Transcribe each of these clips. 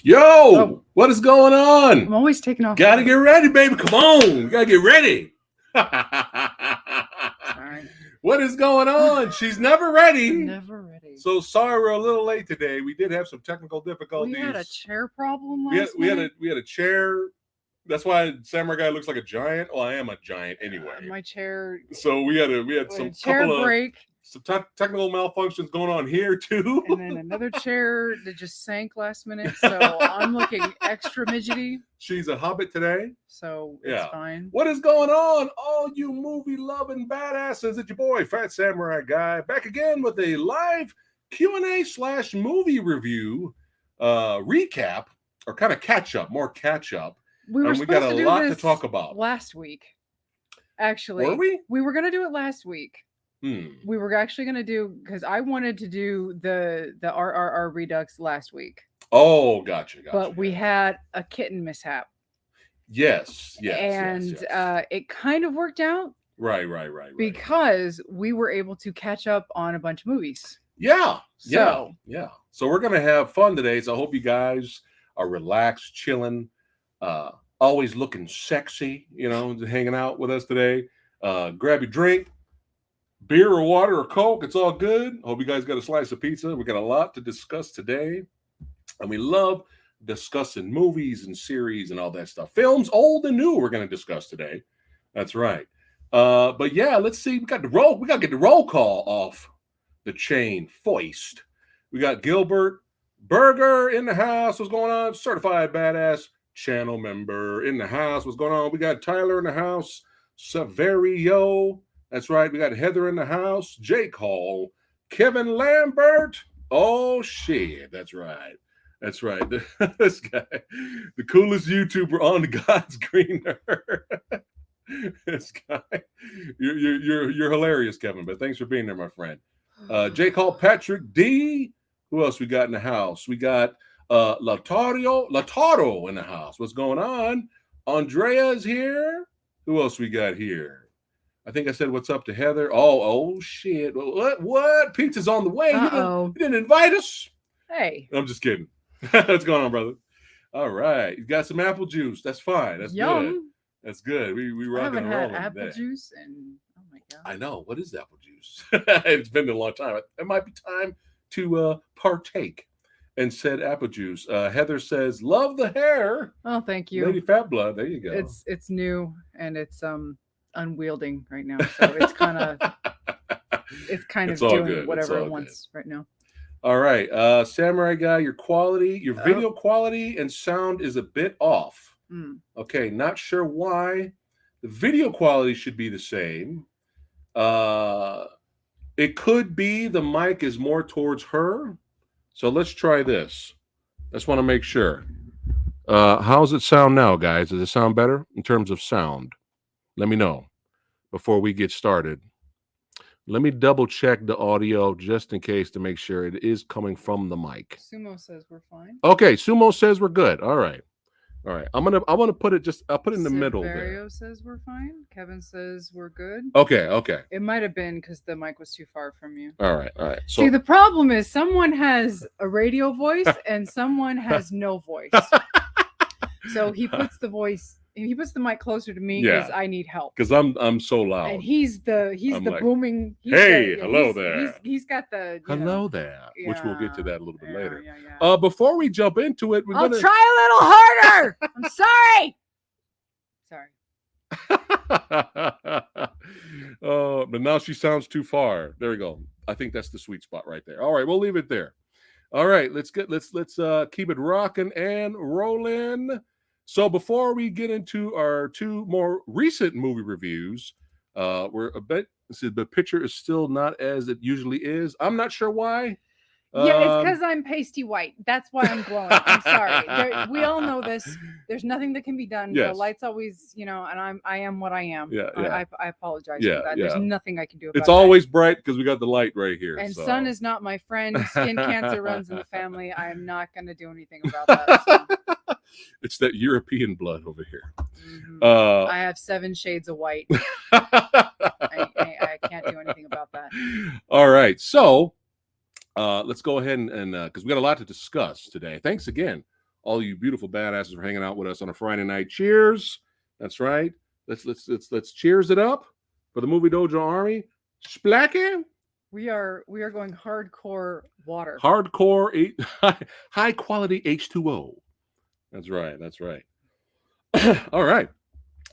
Yo, Oh. what is going I'm on? always taking off. Gotta get ready, baby. Come on. Gotta get ready. Sorry. What is going on? She's never ready. Never ready. So sorry we're a little late today. We did have some technical difficulties. We had a chair problem we had, last we had night. a we had a chair. That's why Samurai Guy looks like a giant. Well, I am a giant anyway. My chair. So we had some chair couple break. Some technical malfunctions going on here too. And then another chair that just sank last minute. So I'm looking extra midgety. She's a hobbit today. So it's fine. What is going on, all you movie loving badasses? It's your boy Fat Samurai Guy back again with a live Q&A/movie review recap, or kind of catch up, more catch up. We were and we got supposed a to do lot this to talk about. last week. Actually, Were we? We were gonna do it last week. We were actually gonna do, because I wanted to do the RRR Redux last week. Oh, gotcha. But we had a kitten mishap. Yes. And it kind of worked out. Right. Because we were able to catch up on a bunch of movies. Yeah. So we're gonna have fun today. So I hope you guys are relaxed, chilling, always looking sexy, hanging out with us today. Grab your drink, beer or water or Coke. It's all good. Hope you guys got a slice of pizza. We got a lot to discuss today. And we love discussing movies and series and all that stuff. Films, old and new, we're going to discuss today. That's right. But yeah, let's see. We got to get the roll call off the chain. Foist. We got Gilbert Berger in the house. What's going on? Certified badass channel member in the house. What's going on? We got Tyler in the house. Severio. That's right. We got Heather in the house. Jake Hall. Kevin Lambert. Oh, shit. That's right. This guy, the coolest YouTuber on the God's green earth. This guy. You're hilarious, Kevin, but thanks for being there, my friend. Jake Hall, Patrick D. Who else we got in the house? We got Lataro in the house. What's going on? Andrea's here. Who else we got here? I think I said what's up to Heather. Oh shit. What? Pizza's on the way. You didn't invite us? Hey. I'm just kidding. What's going on, brother? All right. You got some apple juice. That's fine. That's good. That's good. We rocking and rolling. I haven't had apple juice and oh my god. I know. What is apple juice? It's been a long time. It might be time to partake and said apple juice. Heather says, love the hair. Oh, thank you. Lady Fat Blood. There you go. It's new and it's unwielding right now. So it's kind of doing good. Whatever it wants right now. All right. Samurai Guy, your video quality and sound is a bit off. Okay, not sure why. The video quality should be the same. It could be the mic is more towards her. So let's try this. I just want to make sure. How's it sound now, guys? Does it sound better in terms of sound? Let me know before we get started. Let me double check the audio just in case to make sure it is coming from the mic. Sumo says we're fine. Okay, Sumo says we're good. All right. I want to put it I'll put it in the middle there. Severio says we're fine. Kevin says we're good. Okay. It might have been because the mic was too far from you. All right. So, see, the problem is someone has a radio voice and someone has no voice. So he puts the mic closer to me because I need help. Because I'm so loud. And he's the like, booming. Hello there. He's got the hello there, which we'll get to that a little bit later. Before we jump into it, I'll try a little harder. I'm sorry. But now she sounds too far. There we go. I think that's the sweet spot right there. All right, we'll leave it there. All right, let's keep it rocking and rolling. So before we get into our two more recent movie reviews, the picture is still not as it usually is. I'm not sure why. Yeah, it's because I'm pasty white. That's why I'm glowing. I'm sorry. We all know this. There's nothing that can be done. Yes. The light's always, and I am what I am. Yeah. I apologize for that. There's nothing I can do about it. It's always bright because we got the light right here. And sun is not my friend. Skin cancer runs in the family. I am not going to do anything about that. So. It's that European blood over here. Mm-hmm. I have 7 shades of white. I can't do anything about that. All right. So let's go ahead and because we got a lot to discuss today. Thanks again, all you beautiful badasses for hanging out with us on a Friday night. Cheers. That's right. Let's cheers it up for the Movie Dojo Army. Splacky. We are going hardcore water. Hardcore high quality H2O. That's right. That's right. All right.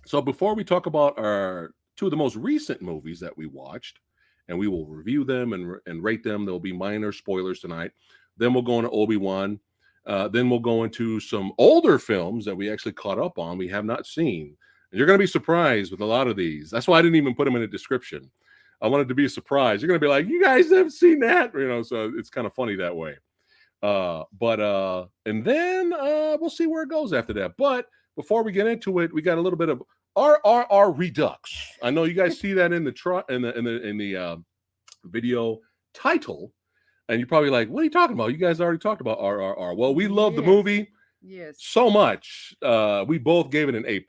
So before we talk about our two of the most recent movies that we watched, and we will review them and rate them. There'll be minor spoilers tonight. Then we'll go into Obi-Wan. Then we'll go into some older films that we actually caught up on, we have not seen. And you're going to be surprised with a lot of these. That's why I didn't even put them in a description. I wanted to be a surprise. You're going to be like, you guys haven't seen that? So it's kind of funny that way. And then we'll see where it goes after that. But before we get into it, we got a little bit of RRR Redux. I know you guys see that in the video title, and you're probably like, "What are you talking about? You guys already talked about RRR." Well, we love the movie so much. We both gave it an A+.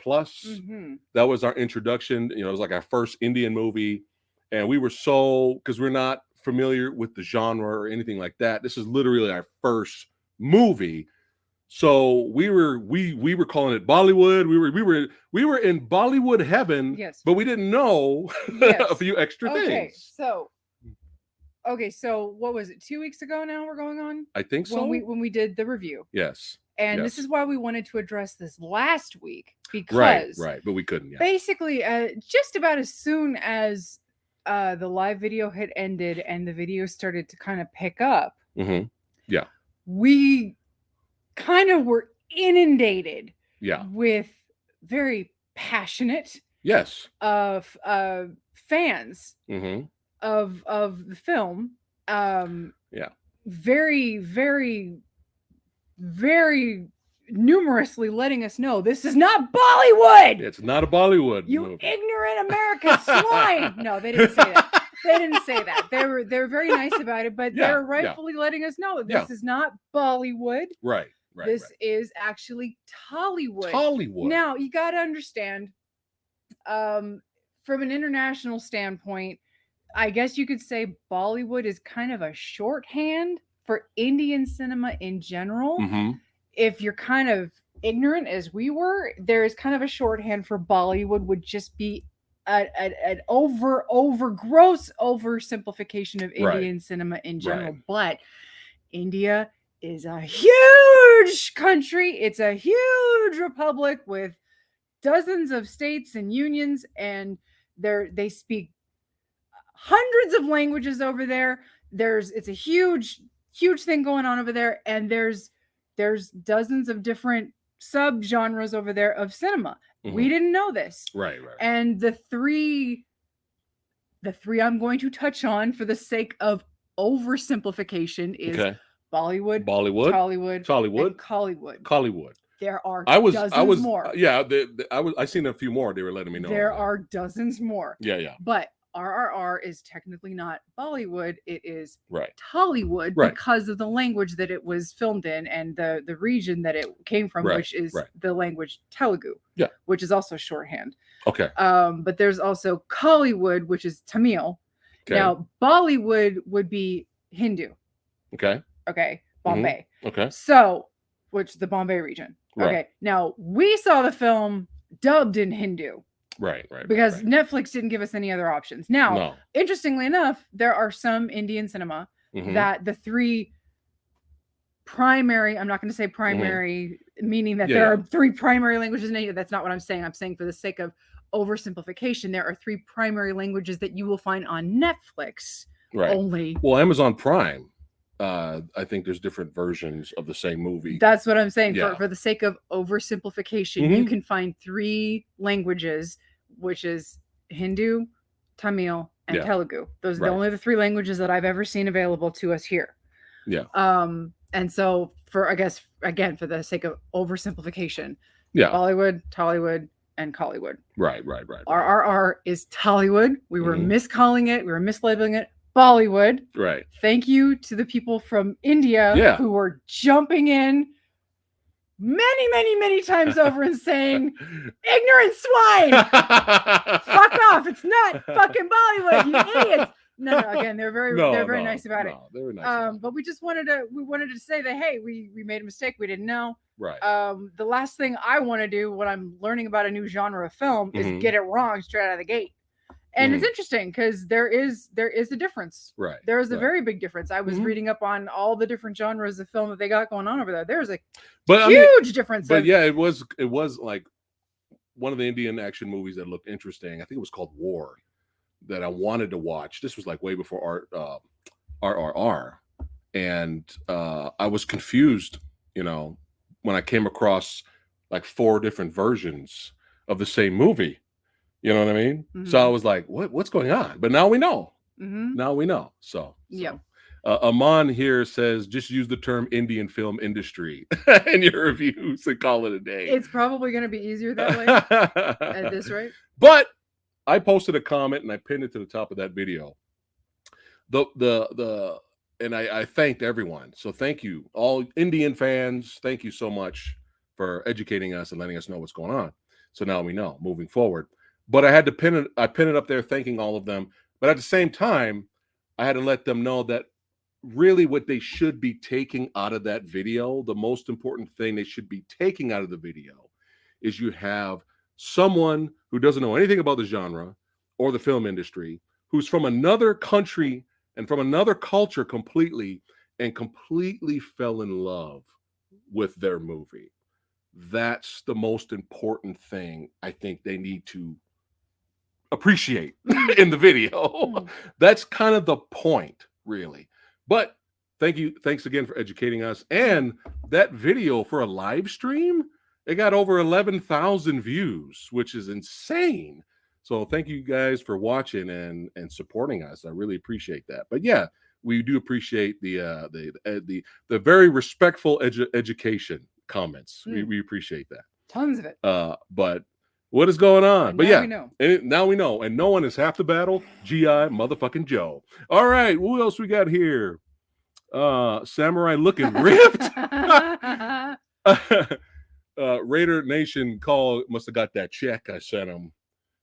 That was our introduction. It was like our first Indian movie, and we were because we're not familiar with the genre or anything like that. This is literally our first movie. So we were calling it Bollywood. We were in Bollywood heaven, but we didn't know a few extra things. So what was it? 2 weeks ago now we're going on? I think so. When we did the review. Yes. And this is why we wanted to address this last week, because right, but we couldn't. Yeah. Basically, just about as soon as the live video had ended and the video started to kind of pick up, yeah, we kind of were inundated with very passionate fans of the film, very, very, very numerously letting us know this is not Bollywood. It's not a Bollywood you movie. Ignorant America swine. No, they didn't say that. They didn't say that. They were very nice about it, but they're rightfully letting us know this is not Bollywood. Right. This is actually Tollywood. Now, you got to understand, from an international standpoint, I guess you could say Bollywood is kind of a shorthand for Indian cinema in general. If you're kind of ignorant as we were, there is kind of a shorthand for Bollywood would just be an gross oversimplification of Indian cinema in general. But India is a huge country. It's a huge republic with dozens of states and unions, and they speak hundreds of languages over there. It's a huge thing going on over there, and there's dozens of different subgenres over there of cinema. We didn't know this. Right. And the three I'm going to touch on for the sake of oversimplification is Bollywood, Tollywood, and Collywood. There are dozens more. Yeah, I seen a few more. They were letting me know. There are dozens more. Yeah. But RRR is technically not Bollywood. It is Tollywood because of the language that it was filmed in and the region that it came from, which is the language Telugu, which is also shorthand. Okay. But there's also Collywood, which is Tamil. Okay. Now, Bollywood would be Hindu. Okay. Bombay. Okay. So, which the Bombay region. Okay. Now, we saw the film dubbed in Hindu. Right. Because Netflix didn't give us any other options. Now, interestingly enough, there are some Indian cinema that the three primary, I'm not going to say primary, meaning that there are three primary languages in India. That's not what I'm saying. I'm saying for the sake of oversimplification, there are three primary languages that you will find on Netflix only. Well, Amazon Prime, I think there's different versions of the same movie. That's what I'm saying. For the sake of oversimplification, you can find three languages, which is Hindu, Tamil, and Telugu. Those are only the three languages that I've ever seen available to us here. Yeah. And so for the sake of oversimplification, Bollywood, Tollywood, and Collywood. Right. RRR is Tollywood. We were miscalling it. We were mislabeling it. Bollywood. Right. Thank you to the people from India who were jumping in many times over and saying, "Ignorant swine! Fuck off! It's not fucking Bollywood, you idiots!" No. Again, they're very nice about it. They were nice. But we just wanted to say that, hey, we made a mistake. We didn't know. Right. The last thing I want to do when I'm learning about a new genre of film is get it wrong straight out of the gate. And it's interesting because there is a difference. Right. There is a very big difference. I was reading up on all the different genres of film that they got going on over there. There's a huge difference. But yeah, it was like one of the Indian action movies that looked interesting. I think it was called War, that I wanted to watch. This was like way before RRR, and I was confused, when I came across like 4 different versions of the same movie. You know what I mean? So I was like, what's going on? But now we know. Now we know. So. Yeah. Aman here says, just use the term Indian film industry in your reviews and call it a day. It's probably going to be easier that way at this rate. But I posted a comment and I pinned it to the top of that video. And I thanked everyone. So thank you, all Indian fans. Thank you so much for educating us and letting us know what's going on. So now we know moving forward. But I had to pin it up there, thanking all of them. But at the same time, I had to let them know that really what they should be taking out of that video, the most important thing they should be taking out of the video, is you have someone who doesn't know anything about the genre or the film industry, who's from another country and from another culture completely fell in love with their movie. That's the most important thing I think they need to appreciate in the video. That's kind of the point, really. But thanks again for educating us. And that video for a live stream, it got over 11,000 views, which is insane. So thank you guys for watching and supporting us. I really appreciate that. But yeah, we do appreciate the very respectful education comments. We appreciate that. Tons of it. But what is going on? But yeah, we know. Now we know. And no one is half the battle. G.I. motherfucking Joe. All right, who else we got here? Samurai looking ripped. Raider Nation must have got that check I sent him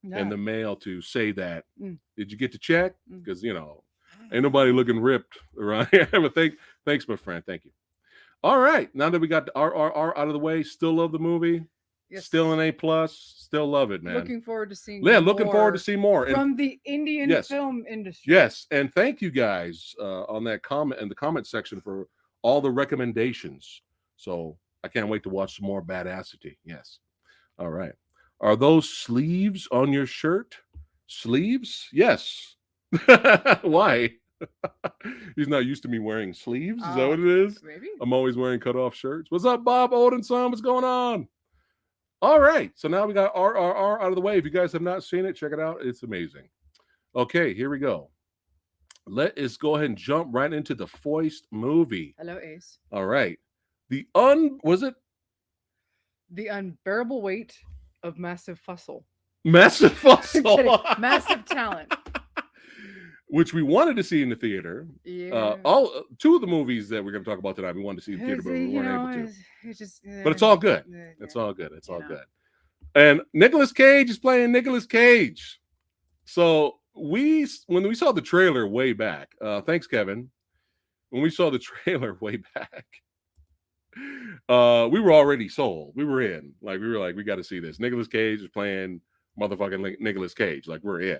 in the mail to say that. Did you get the check? Because ain't nobody looking ripped around here. But thanks, my friend. Thank you. All right, now that we got the RRR out of the way, still love the movie. Yes. Still an A+. Still love it, man. Looking forward to seeing looking forward to see more from the Indian film industry. Yes, and thank you guys on that comment in the comment section for all the recommendations. So I can't wait to watch some more badassity. Yes. All right. Are those sleeves on your shirt? Sleeves? Yes. Why? He's not used to me wearing sleeves. Is that what it is? Maybe. I'm always wearing cut-off shirts. What's up, Bob Odinson? What's going on? All right. So now we got RRR out of the way. If you guys have not seen it, check it out. It's amazing. Okay, here we go. Let us go ahead and jump right into the Foist movie. Hello, Ace. All right. The Unbearable Weight of Massive Fustle. Massive Fustle. Massive talent. Which we wanted to see in the theater. Yeah. Two of the movies that we're going to talk about tonight, we wanted to see in the theater, but we weren't able to. But it's all good. It's all good. It's all good. And Nicolas Cage is playing Nicolas Cage. So when we saw the trailer way back, thanks, Kevin. When we saw the trailer way back, we were already sold. We were in. Like, we were like, we got to see this. Nicolas Cage is playing motherfucking Nicolas Cage. Like, we're in.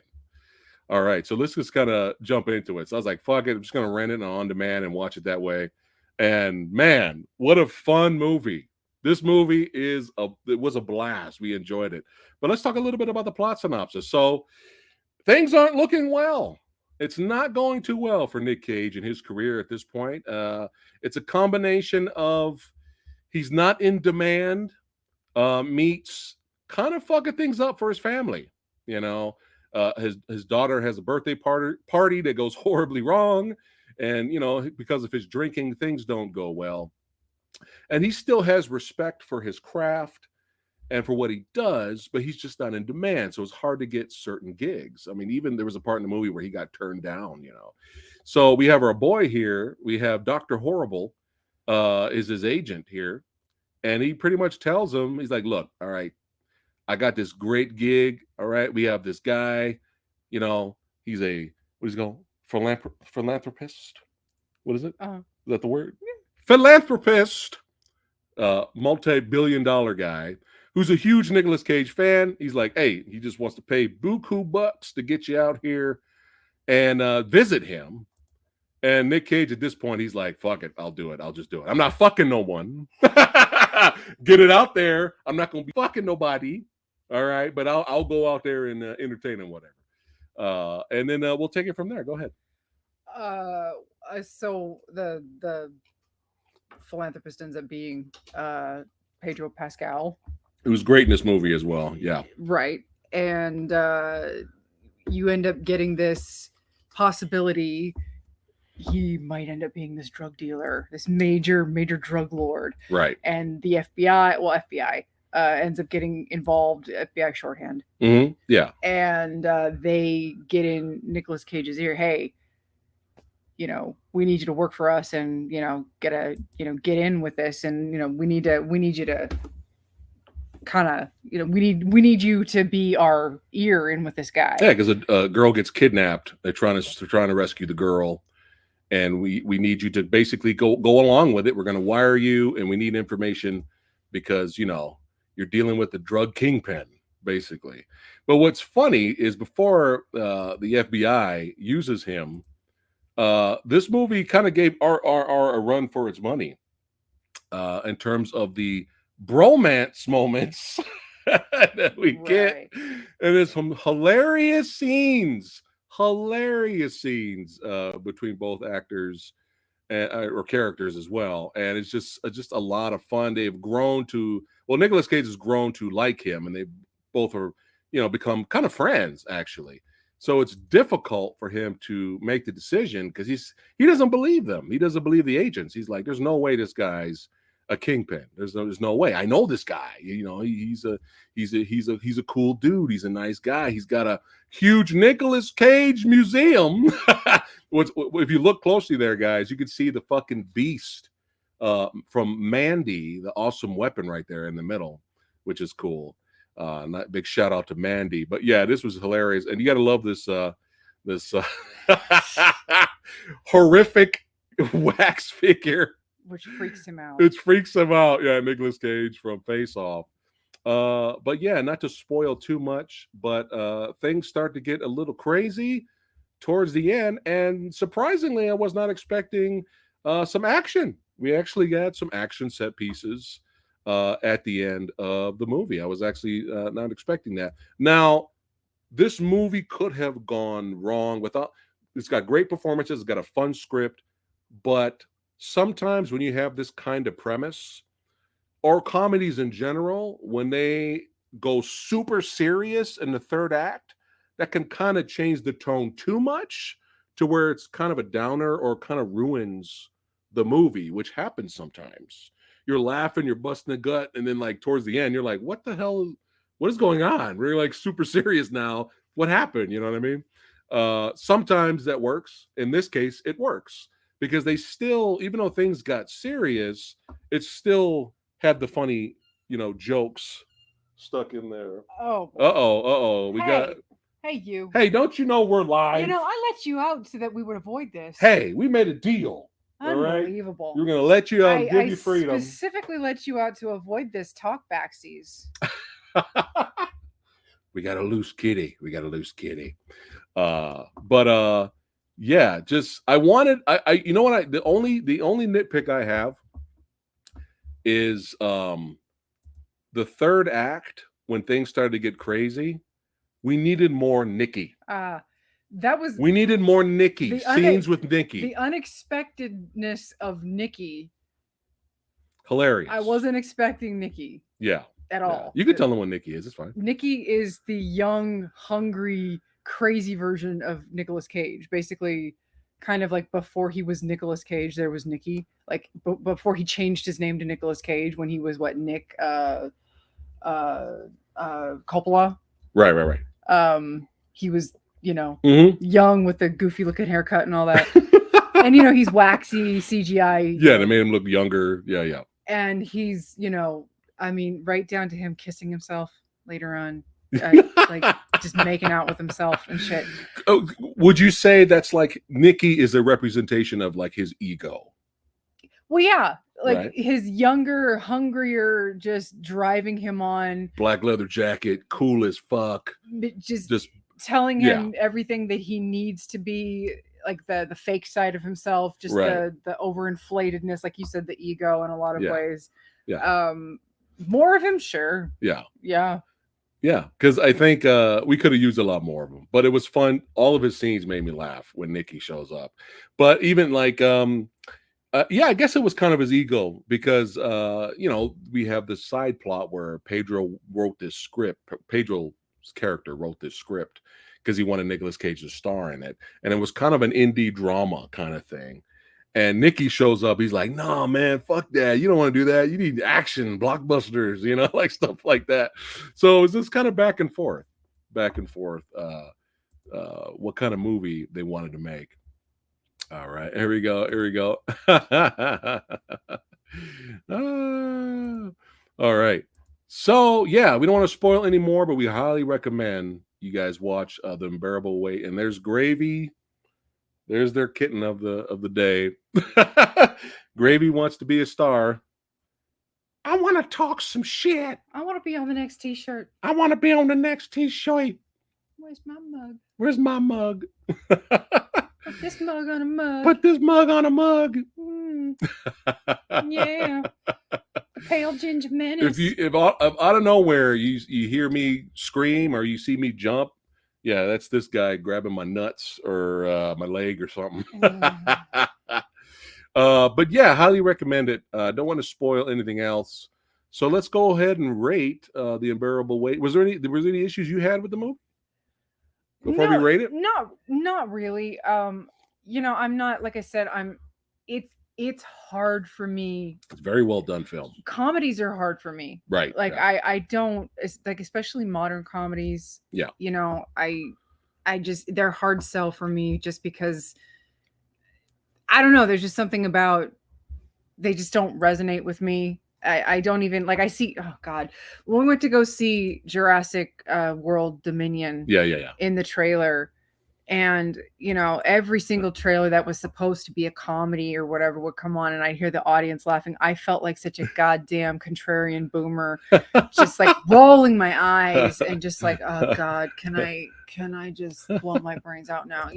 All right, so let's just kind of jump into it. So I was like, fuck it, I'm just going to rent it on demand and watch it that way. And man, what a fun movie. This movie it was a blast. We enjoyed it. But let's talk a little bit about the plot synopsis. So things aren't looking well. It's not going too well for Nick Cage in his career at this point. It's a combination of he's not in demand, meets kind of fucking things up for his family, his daughter has a birthday party that goes horribly wrong. And, because of his drinking, things don't go well. And he still has respect for his craft and for what he does, but he's just not in demand. So it's hard to get certain gigs. I mean, even there was a part in the movie where he got turned down, So we have our boy here. We have Dr. Horrible is his agent here. And he pretty much tells him, he's like, look, all right, I got this great gig. All right. We have this guy, he's philanthropist. What is it? Is that the word? Yeah. Philanthropist. multi-billion-dollar guy who's a huge Nicolas Cage fan. He's like, hey, he just wants to pay buku bucks to get you out here and visit him. And Nick Cage at this point, he's like, fuck it, I'll do it. I'll just do it. I'm not fucking no one. Get it out there. I'm not going to be fucking nobody. All right. But I'll go out there and entertain him, whatever. And then we'll take it from there. Go ahead. So the philanthropist ends up being Pedro Pascal. It was great in this movie as well. Yeah. Right. And you end up getting this possibility he might end up being this drug dealer, this major drug lord. Right. And the FBI ends up getting involved, FBI shorthand. Mm-hmm. Yeah. And they get in Nicolas Cage's ear, hey, we need you to work for us and, get in with this. And, we need you to kind of, we need you to be our ear in with this guy. Yeah. Because a girl gets kidnapped. They're trying to rescue the girl. And we need you to basically go along with it. We're going to wire you, and we need information because, you're dealing with the drug kingpin, basically. But what's funny is before the FBI uses him, this movie kind of gave RRR a run for its money in terms of the bromance moments that we get. And there's some hilarious scenes between both actors or characters as well, and it's just a lot of fun. They've grown to Nicolas Cage has grown to like him, and they both are become kind of friends actually. So it's difficult for him to make the decision because he doesn't believe them. He doesn't believe the agents. He's like, there's no way this guy's a kingpin. There's no way. I know this guy. He's a cool dude. He's a nice guy. He's got a huge Nicolas Cage museum. If you look closely there, guys, you can see the fucking beast from Mandy, the awesome weapon right there in the middle, which is cool. Not big shout out to Mandy, but yeah, this was hilarious, and you got to love this horrific wax figure. Which freaks him out. It freaks him out. Yeah, Nicolas Cage from Face Off. But yeah, not to spoil too much, but things start to get a little crazy towards the end. And surprisingly, I was not expecting some action. We actually got some action set pieces at the end of the movie. I was actually not expecting that. Now, this movie could have gone wrong without. It's got great performances. It's got a fun script, but sometimes when you have this kind of premise, or comedies in general, when they go super serious in the third act, that can kind of change the tone too much to where it's kind of a downer or kind of ruins the movie, which happens sometimes. You're laughing, you're busting a gut, and then like towards the end, you're like, what the hell? What is going on? We're like super serious now. What happened? You know what I mean? Sometimes that works. In this case, it works. Because they still, even though things got serious, it still had the funny, jokes stuck in there. Oh. Hey, you. Hey, don't you know we're live? I let you out so that we would avoid this. Hey, we made a deal. Unbelievable. All right? We're going to let you out and give you freedom. I specifically let you out to avoid this talk backsies. We got a loose kitty. Yeah, just I wanted the only nitpick I have is the third act when things started to get crazy. We needed more Nikki. We needed more Nikki scenes with Nikki. The unexpectedness of Nikki. Hilarious. I wasn't expecting Nikki. Yeah. At all. You can tell them what Nikki is. It's fine. Nikki is the young, hungry, crazy version of Nicolas Cage. Basically, kind of like before he was Nicolas Cage, there was Nikki. Like before he changed his name to Nicolas Cage when he was Nick Coppola. Right. He was, mm-hmm. young with the goofy looking haircut and all that. And he's waxy CGI. Yeah, they made him look younger. Yeah. And he's, right down to him kissing himself later on. Like just making out with himself and shit. Oh, would you say that's like Nikki is a representation of like his ego? Well, yeah. like his younger, hungrier, just driving him on. Black leather jacket, cool as fuck. Just telling him everything that he needs to be, like the fake side of himself, just the overinflatedness, like you said, the ego in a lot of ways. Yeah. More of him, sure. Yeah. Yeah. Yeah, because I think we could have used a lot more of him, but it was fun. All of his scenes made me laugh when Nikki shows up. But even like, I guess it was kind of his ego because, we have this side plot where Pedro wrote this script. Pedro's character wrote this script because he wanted Nicolas Cage to star in it. And it was kind of an indie drama kind of thing. And Nikki shows up. He's like, "No, man, fuck that. You don't want to do that. You need action, blockbusters, like stuff like that." So it's just kind of back and forth, what kind of movie they wanted to make. All right, here we go. All right. So yeah, we don't want to spoil anymore, but we highly recommend you guys watch The Unbearable Weight. And there's Gravy. There's their kitten of the day. Gravy wants to be a star. I want to talk some shit. I want to be on the next t-shirt. I want to be on the next t-shirt. Where's my mug? Where's my mug? Put this mug on a mug. Put this mug on a mug. Yeah. The pale ginger menace. If out of nowhere you hear me scream or you see me jump, yeah, that's this guy grabbing my nuts or my leg or something. But yeah, highly recommend it. Don't want to spoil anything else. So let's go ahead and rate The Unbearable Weight. Was there any issues you had with the movie before we rate it? Not really. I'm not, like I said, it's hard for me. It's very well done film. Comedies are hard for me. Right. Like I don't, like, especially modern comedies. Yeah. I just, they're hard sell for me just because I don't know. There's just something about, they just don't resonate with me. I don't even, like, I see, oh God, when we went to go see Jurassic World Dominion in the trailer, and every single trailer that was supposed to be a comedy or whatever would come on, and I'd hear the audience laughing. I felt like such a goddamn contrarian boomer, just like rolling my eyes and just like, oh God, can I just blow my brains out now,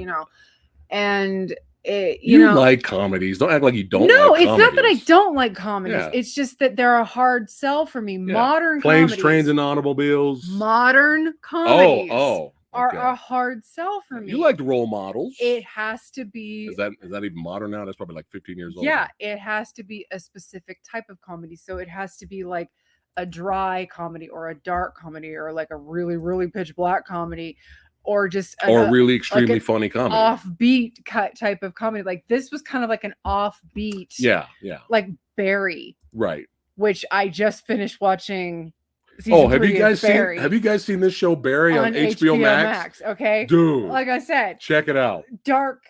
and you like comedies. Don't act like you don't. No, like it's not that I don't like comedies. Yeah. It's just that they're a hard sell for me. Yeah. Modern Planes, comedies, Trains, and Automobiles. Modern comedies okay. are a hard sell for me. You liked Role Models. It has to be. Is that even modern now? That's probably like 15 years old. Yeah, it has to be a specific type of comedy. So it has to be like a dry comedy or a dark comedy or like a really, really pitch black comedy. Or just a really extremely funny comedy, offbeat type of comedy. Like this was kind of like an offbeat, like Barry, right? Which I just finished watching. Have you guys seen this show Barry on HBO Max? Okay, dude, like I said, check it out. Dark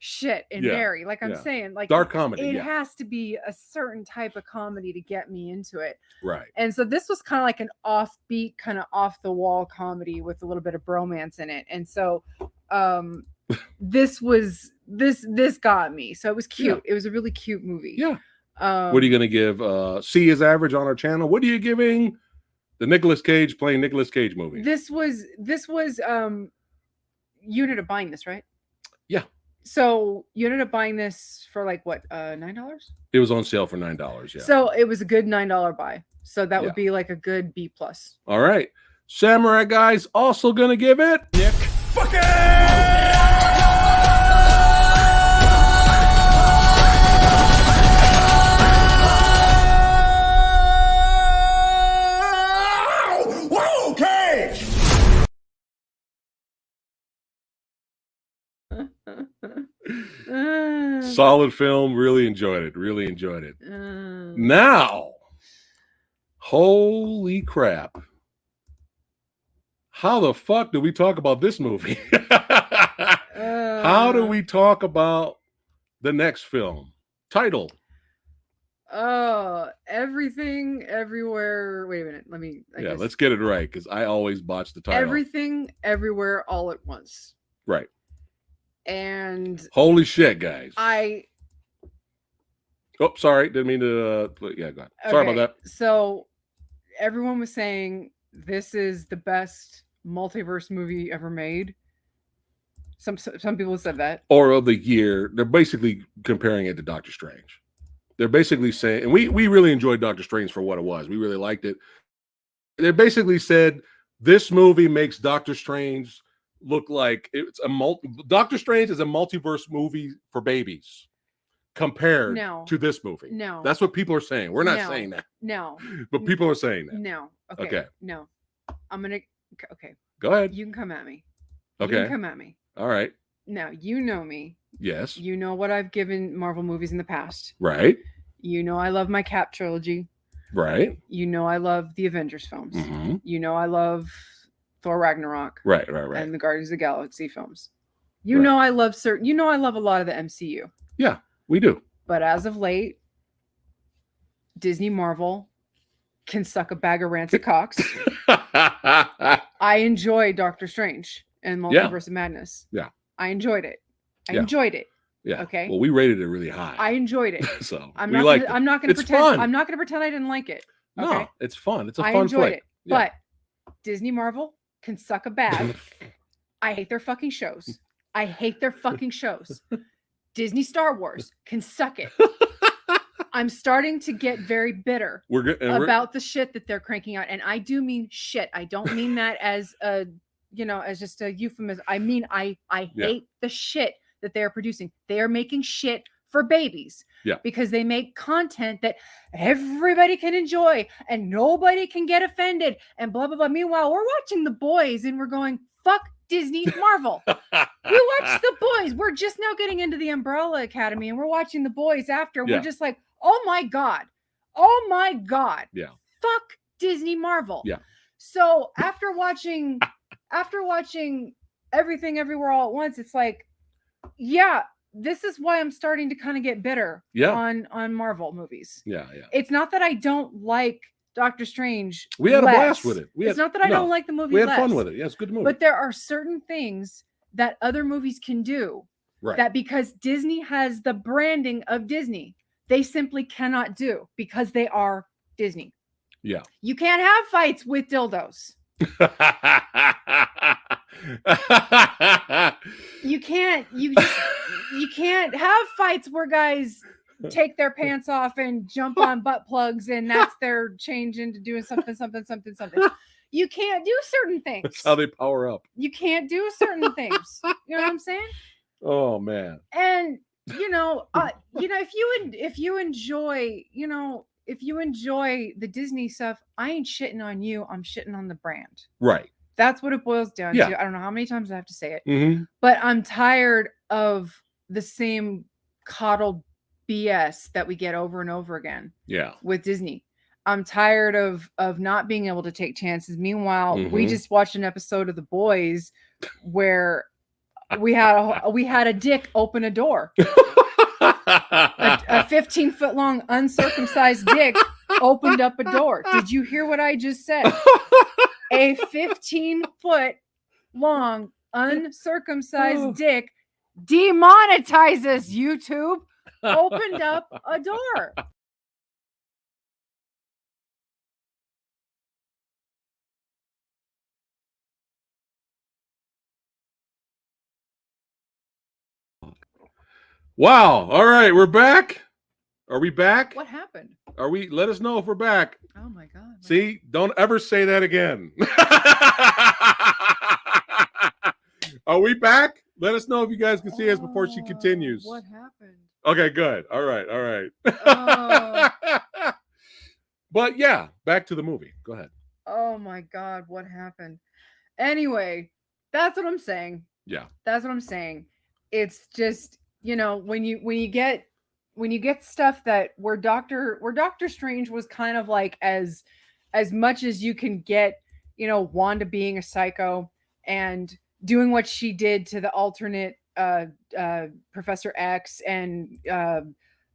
shit in Barry. Like I'm saying, like dark comedy. It has to be a certain type of comedy to get me into it. Right. And so this was kind of like an offbeat, kind of off the wall comedy with a little bit of bromance in it. And so this got me. So it was cute. Yeah. It was a really cute movie. Yeah. What are you gonna give C is average on our channel? What are you giving the Nicolas Cage playing Nicolas Cage movie? This was you ended up buying this, right? Yeah. So you ended up buying this for like what, $9? It was on sale for $9. Yeah. So it was a good $9 buy. So that would be like a good B+. All right. Samurai Guy's also gonna give it Nick fucking. Whoa, Cage! Solid film. Really enjoyed it. Now, holy crap. How the fuck do we talk about this movie? How do we talk about the next film? Title. Everything, Everywhere. Wait a minute. Let's get it right, because I always botch the title. Everything, Everywhere, All at Once. Right. And holy shit, guys. Oh, sorry, didn't mean to. Yeah, go ahead. Sorry about that. So everyone was saying this is the best multiverse movie ever made. Some people said that. Or of the year. They're basically comparing it to Doctor Strange. They're basically saying, and we really enjoyed Doctor Strange for what it was. We really liked it. They basically said this movie makes Doctor Strange look like it's Doctor Strange is a multiverse movie for babies compared to this movie. No. That's what people are saying. We're not saying that. No. But people are saying that. No. Okay. No. I'm going to okay. Go ahead. You can come at me. Okay. You can come at me. All right. Now, you know me. Yes. You know what I've given Marvel movies in the past. Right. You know I love my Cap trilogy. Right. You know I love the Avengers films. Mm-hmm. You know I love Thor Ragnarok. Right. And the Guardians of the Galaxy films. You know I love a lot of the MCU. Yeah, we do. But as of late, Disney Marvel can suck a bag of rancid cocks. I enjoyed Doctor Strange and Multiverse of Madness. Yeah. I enjoyed it. I enjoyed it. Yeah. Okay. Well, we rated it really high. I enjoyed it. So I'm not going to pretend. Fun. I'm not going to pretend I didn't like it. Okay? No, it's fun. It's a fun I enjoyed flick. it. Yeah. But Disney Marvel can suck a bag. I hate their fucking shows. I hate their fucking shows. Disney Star Wars can suck it. I'm starting to get very bitter about the shit that they're cranking out. And I do mean shit. I don't mean that as a, as just a euphemism. I mean, I hate the shit that they're producing. They are making shit for babies. Yeah. Because they make content that everybody can enjoy and nobody can get offended and blah, blah, blah. Meanwhile, we're watching The Boys and we're going, fuck Disney Marvel. We watched The Boys. We're just now getting into the Umbrella Academy and we're watching The Boys after. We're just like, oh my God. Oh my God. Yeah. Fuck Disney Marvel. Yeah. So after watching Everything Everywhere All at Once, it's like, yeah, this is why I'm starting to kind of get bitter on Marvel movies. Yeah. It's not that I don't like Doctor Strange. We had a blast with it. It's not that I don't like the movie. We had fun with it. Yeah, it's a good movie. But there are certain things that other movies can do that because Disney has the branding of Disney, they simply cannot do because they are Disney. Yeah. You can't have fights with dildos. You can't have fights where guys take their pants off and jump on butt plugs and that's their change into doing something. You can't do certain things. That's how they power up. You can't do certain things. You know what I'm saying? Oh man. And if you enjoy the Disney stuff, I ain't shitting on you. I'm shitting on the brand. Right. That's what it boils down to. I don't know how many times I have to say it, but I'm tired of the same coddled BS that we get over and over again. Yeah. With Disney. I'm tired of not being able to take chances. Meanwhile, we just watched an episode of The Boys where we had a dick open a door. A 15-foot long uncircumcised dick opened up a door. Did you hear what I just said? A 15-foot long uncircumcised dick demonetizes YouTube. Opened up a door. Wow. All right, we're back. Are we back? What happened? Let us know if we're back. Oh my God. See, don't ever say that again. Are we back? Let us know if you guys can see us before she continues. What happened? Okay, good. All right. Oh. But yeah, back to the movie. Go ahead. Oh my God, what happened? Anyway, that's what I'm saying. Yeah. That's what I'm saying. It's just, when you get stuff that where Doctor Strange was kind of like as much as you can get, Wanda being a psycho and doing what she did to the alternate Professor X and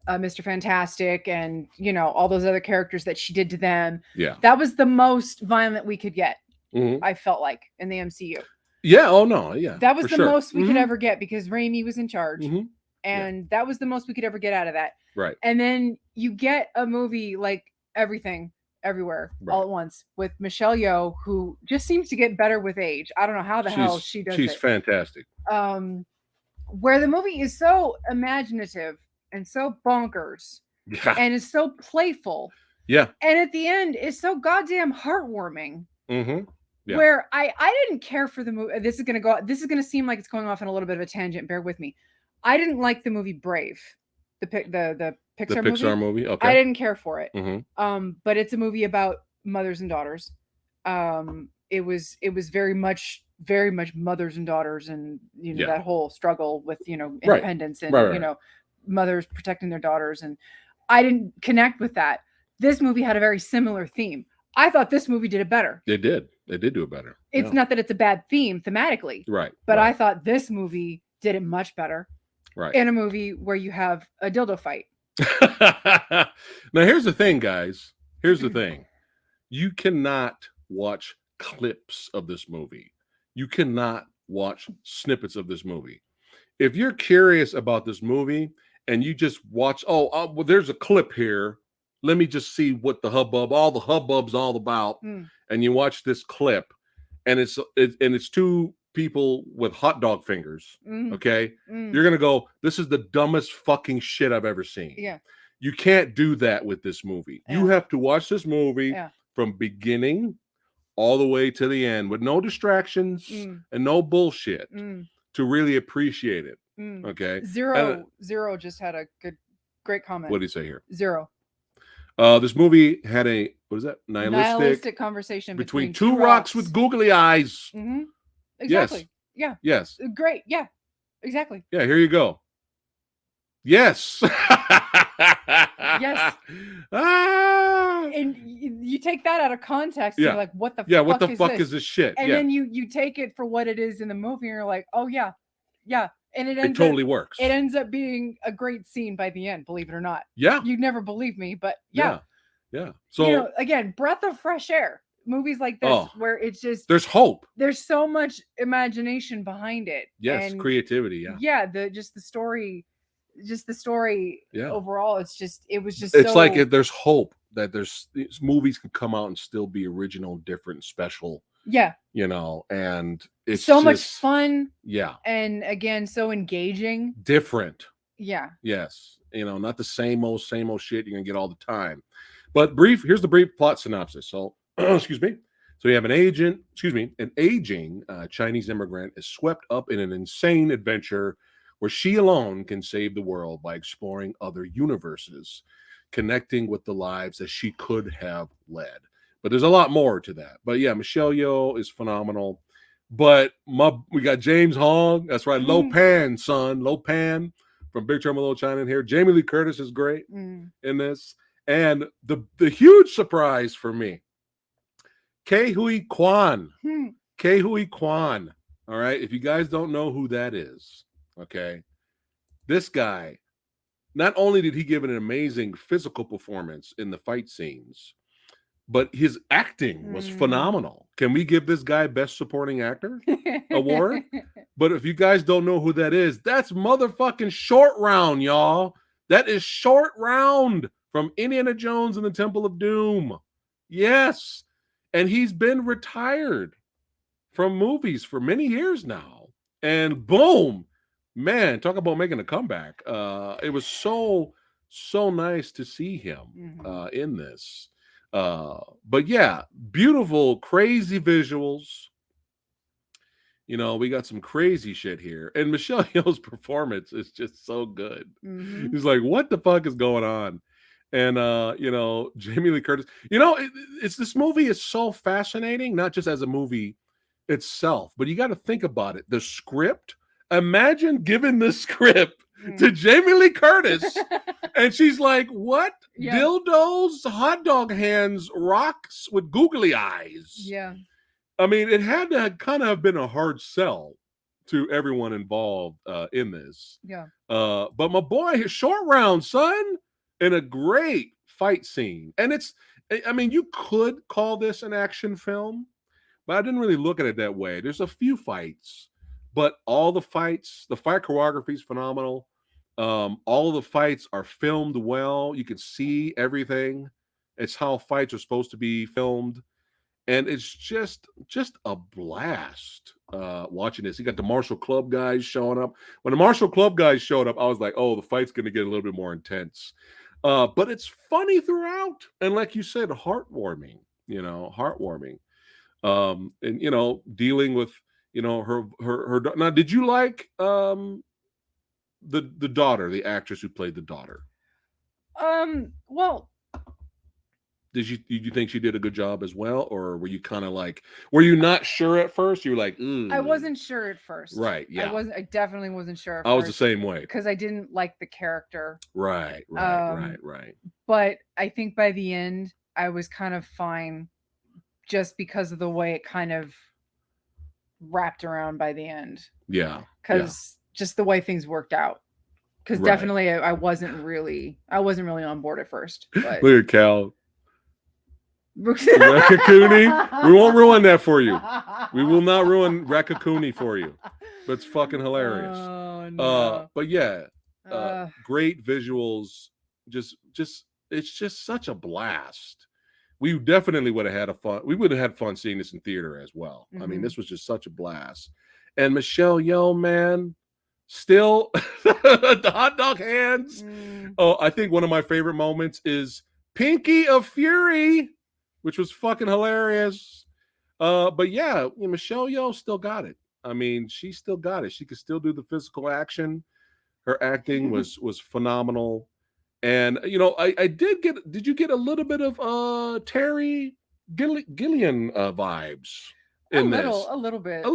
Mr. Fantastic and all those other characters that she did to them. Yeah. That was the most violent we could get. I felt like in the MCU. Yeah. Oh no. Yeah. That was the most we could ever get because Raimi was in charge. And that was the most we could ever get out of that. Right. And then you get a movie like Everything Everywhere all at once with Michelle Yeoh, who just seems to get better with age. I don't know how the hell she does it. She's fantastic. Where the movie is so imaginative and so bonkers and is so playful. Yeah. And at the end is so goddamn heartwarming. Mm-hmm. Yeah. Where I didn't care for the movie. This is gonna seem like it's going off on a little bit of a tangent. Bear with me. I didn't like the movie Brave, the Pixar movie. Okay. I didn't care for it. Mm-hmm. But it's a movie about mothers and daughters. It was very much mothers and daughters, and that whole struggle with independence and mothers protecting their daughters, and I didn't connect with that. This movie had a very similar theme. I thought this movie did it better. They did do it better. It's not that it's a bad theme thematically, right? But I thought this movie did it much better. Right. In a movie where you have a dildo fight. Now here's the thing, guys. Here's the thing. You cannot watch clips of this movie. You cannot watch snippets of this movie. If you're curious about this movie and you just watch, well, there's a clip here. Let me just see what all the hubbub's all about. And you watch this clip, and it's two people with hot dog fingers. Okay. You're going to go, this is the dumbest fucking shit I've ever seen. Yeah. You can't do that with this movie. You have to watch this movie from beginning all the way to the end with no distractions and no bullshit to really appreciate it. Okay. Zero just had a great comment. What did he say here? Zero. This movie had a, what is that? Nihilistic conversation between two rocks with googly eyes. Mm-hmm. Exactly. Yes. Yeah. Yes. Great. Yeah. Exactly. Yeah. Here you go. Yes. Yes. And you take that out of context. And you're like, what the? Yeah. What the fuck is this shit? And then you take it for what it is in the movie, and you're like, oh yeah, yeah. And it totally works. It ends up being a great scene by the end, believe it or not. Yeah. You'd never believe me, but yeah. So again, breath of fresh air. Movies like this where it's just there's hope. There's so much imagination behind it. Yes, and creativity. Yeah. Yeah. The story. Yeah. Overall, it's like there's hope that these movies can come out and still be original, different, special. Yeah. And it's so much fun. Yeah. And again, so engaging. Different. Yeah. Yes. Not the same old shit you're gonna get all the time. But here's the brief plot synopsis. So, excuse me. So you have an aging Chinese immigrant is swept up in an insane adventure where she alone can save the world by exploring other universes, connecting with the lives that she could have led. But there's a lot more to that. But yeah, Michelle Yeoh is phenomenal. But we got James Hong. That's right. Lo Pan, son. Lo Pan from Big Trouble in Little China in here. Jamie Lee Curtis is great in this. And the huge surprise for me, Ke Huy Quan. Ke Huy Quan. All right. If you guys don't know who that is, okay, this guy, not only did he give an amazing physical performance in the fight scenes, but his acting was phenomenal. Can we give this guy Best Supporting Actor award? But if you guys don't know who that is, that's motherfucking Short Round, y'all. That is Short Round from Indiana Jones and the Temple of Doom. Yes. And he's been retired from movies for many years now. And boom, man, talk about making a comeback. It was so nice to see him in this. But yeah, beautiful, crazy visuals. We got some crazy shit here. And Michelle Yeoh's performance is just so good. He's like, what the fuck is going on? And Jamie Lee Curtis, this movie is so fascinating, not just as a movie itself, but you got to think about it. The script, imagine giving the script to Jamie Lee Curtis and she's like, what? Yeah. Dildos, hot dog hands, rocks with googly eyes. Yeah. I mean, it had to kind of have been a hard sell to everyone involved in this. Yeah. But my boy, Short Round, son, in a great fight scene. And you could call this an action film, but I didn't really look at it that way. There's a few fights, but all the fights, the fight choreography is phenomenal. All of the fights are filmed well. You can see everything. It's how fights are supposed to be filmed, and it's just a blast watching this. You got the Martial Club guys showing up. When the Martial Club guys showed up, I was like, oh, the fight's going to get a little bit more intense. But it's funny throughout, and like you said, heartwarming. Heartwarming. And dealing with her. Now, did you like the daughter, the actress who played the daughter? Well, did you think she did a good job as well, or were you kind of like, were you not sure at first? You were like, I wasn't sure at first. Right. Yeah. I definitely wasn't sure at I was the same way. because I didn't like the character. Right. But I think by the end, I was kind of fine just because of the way it kind of wrapped around by the end. Yeah. Because just the way things worked out. Because definitely I wasn't really on board at first. But look at Cal. Raccacoonie. We won't ruin that for you. We will not ruin Raccacoonie for you. That's fucking hilarious. Oh, no. But yeah, great visuals. Just it's just such a blast. We definitely would have had fun. We would have had fun seeing this in theater as well. I mean, this was just such a blast. And Michelle Yeoh, man, still the hot dog hands. Oh, I think one of my favorite moments is Pinky of Fury, which was fucking hilarious. But yeah, Michelle Yeoh still got it. I mean, she still got it. She could still do the physical action. Her acting was phenomenal. And I did you get a little bit of Terry Gilliam vibes in this? A little bit.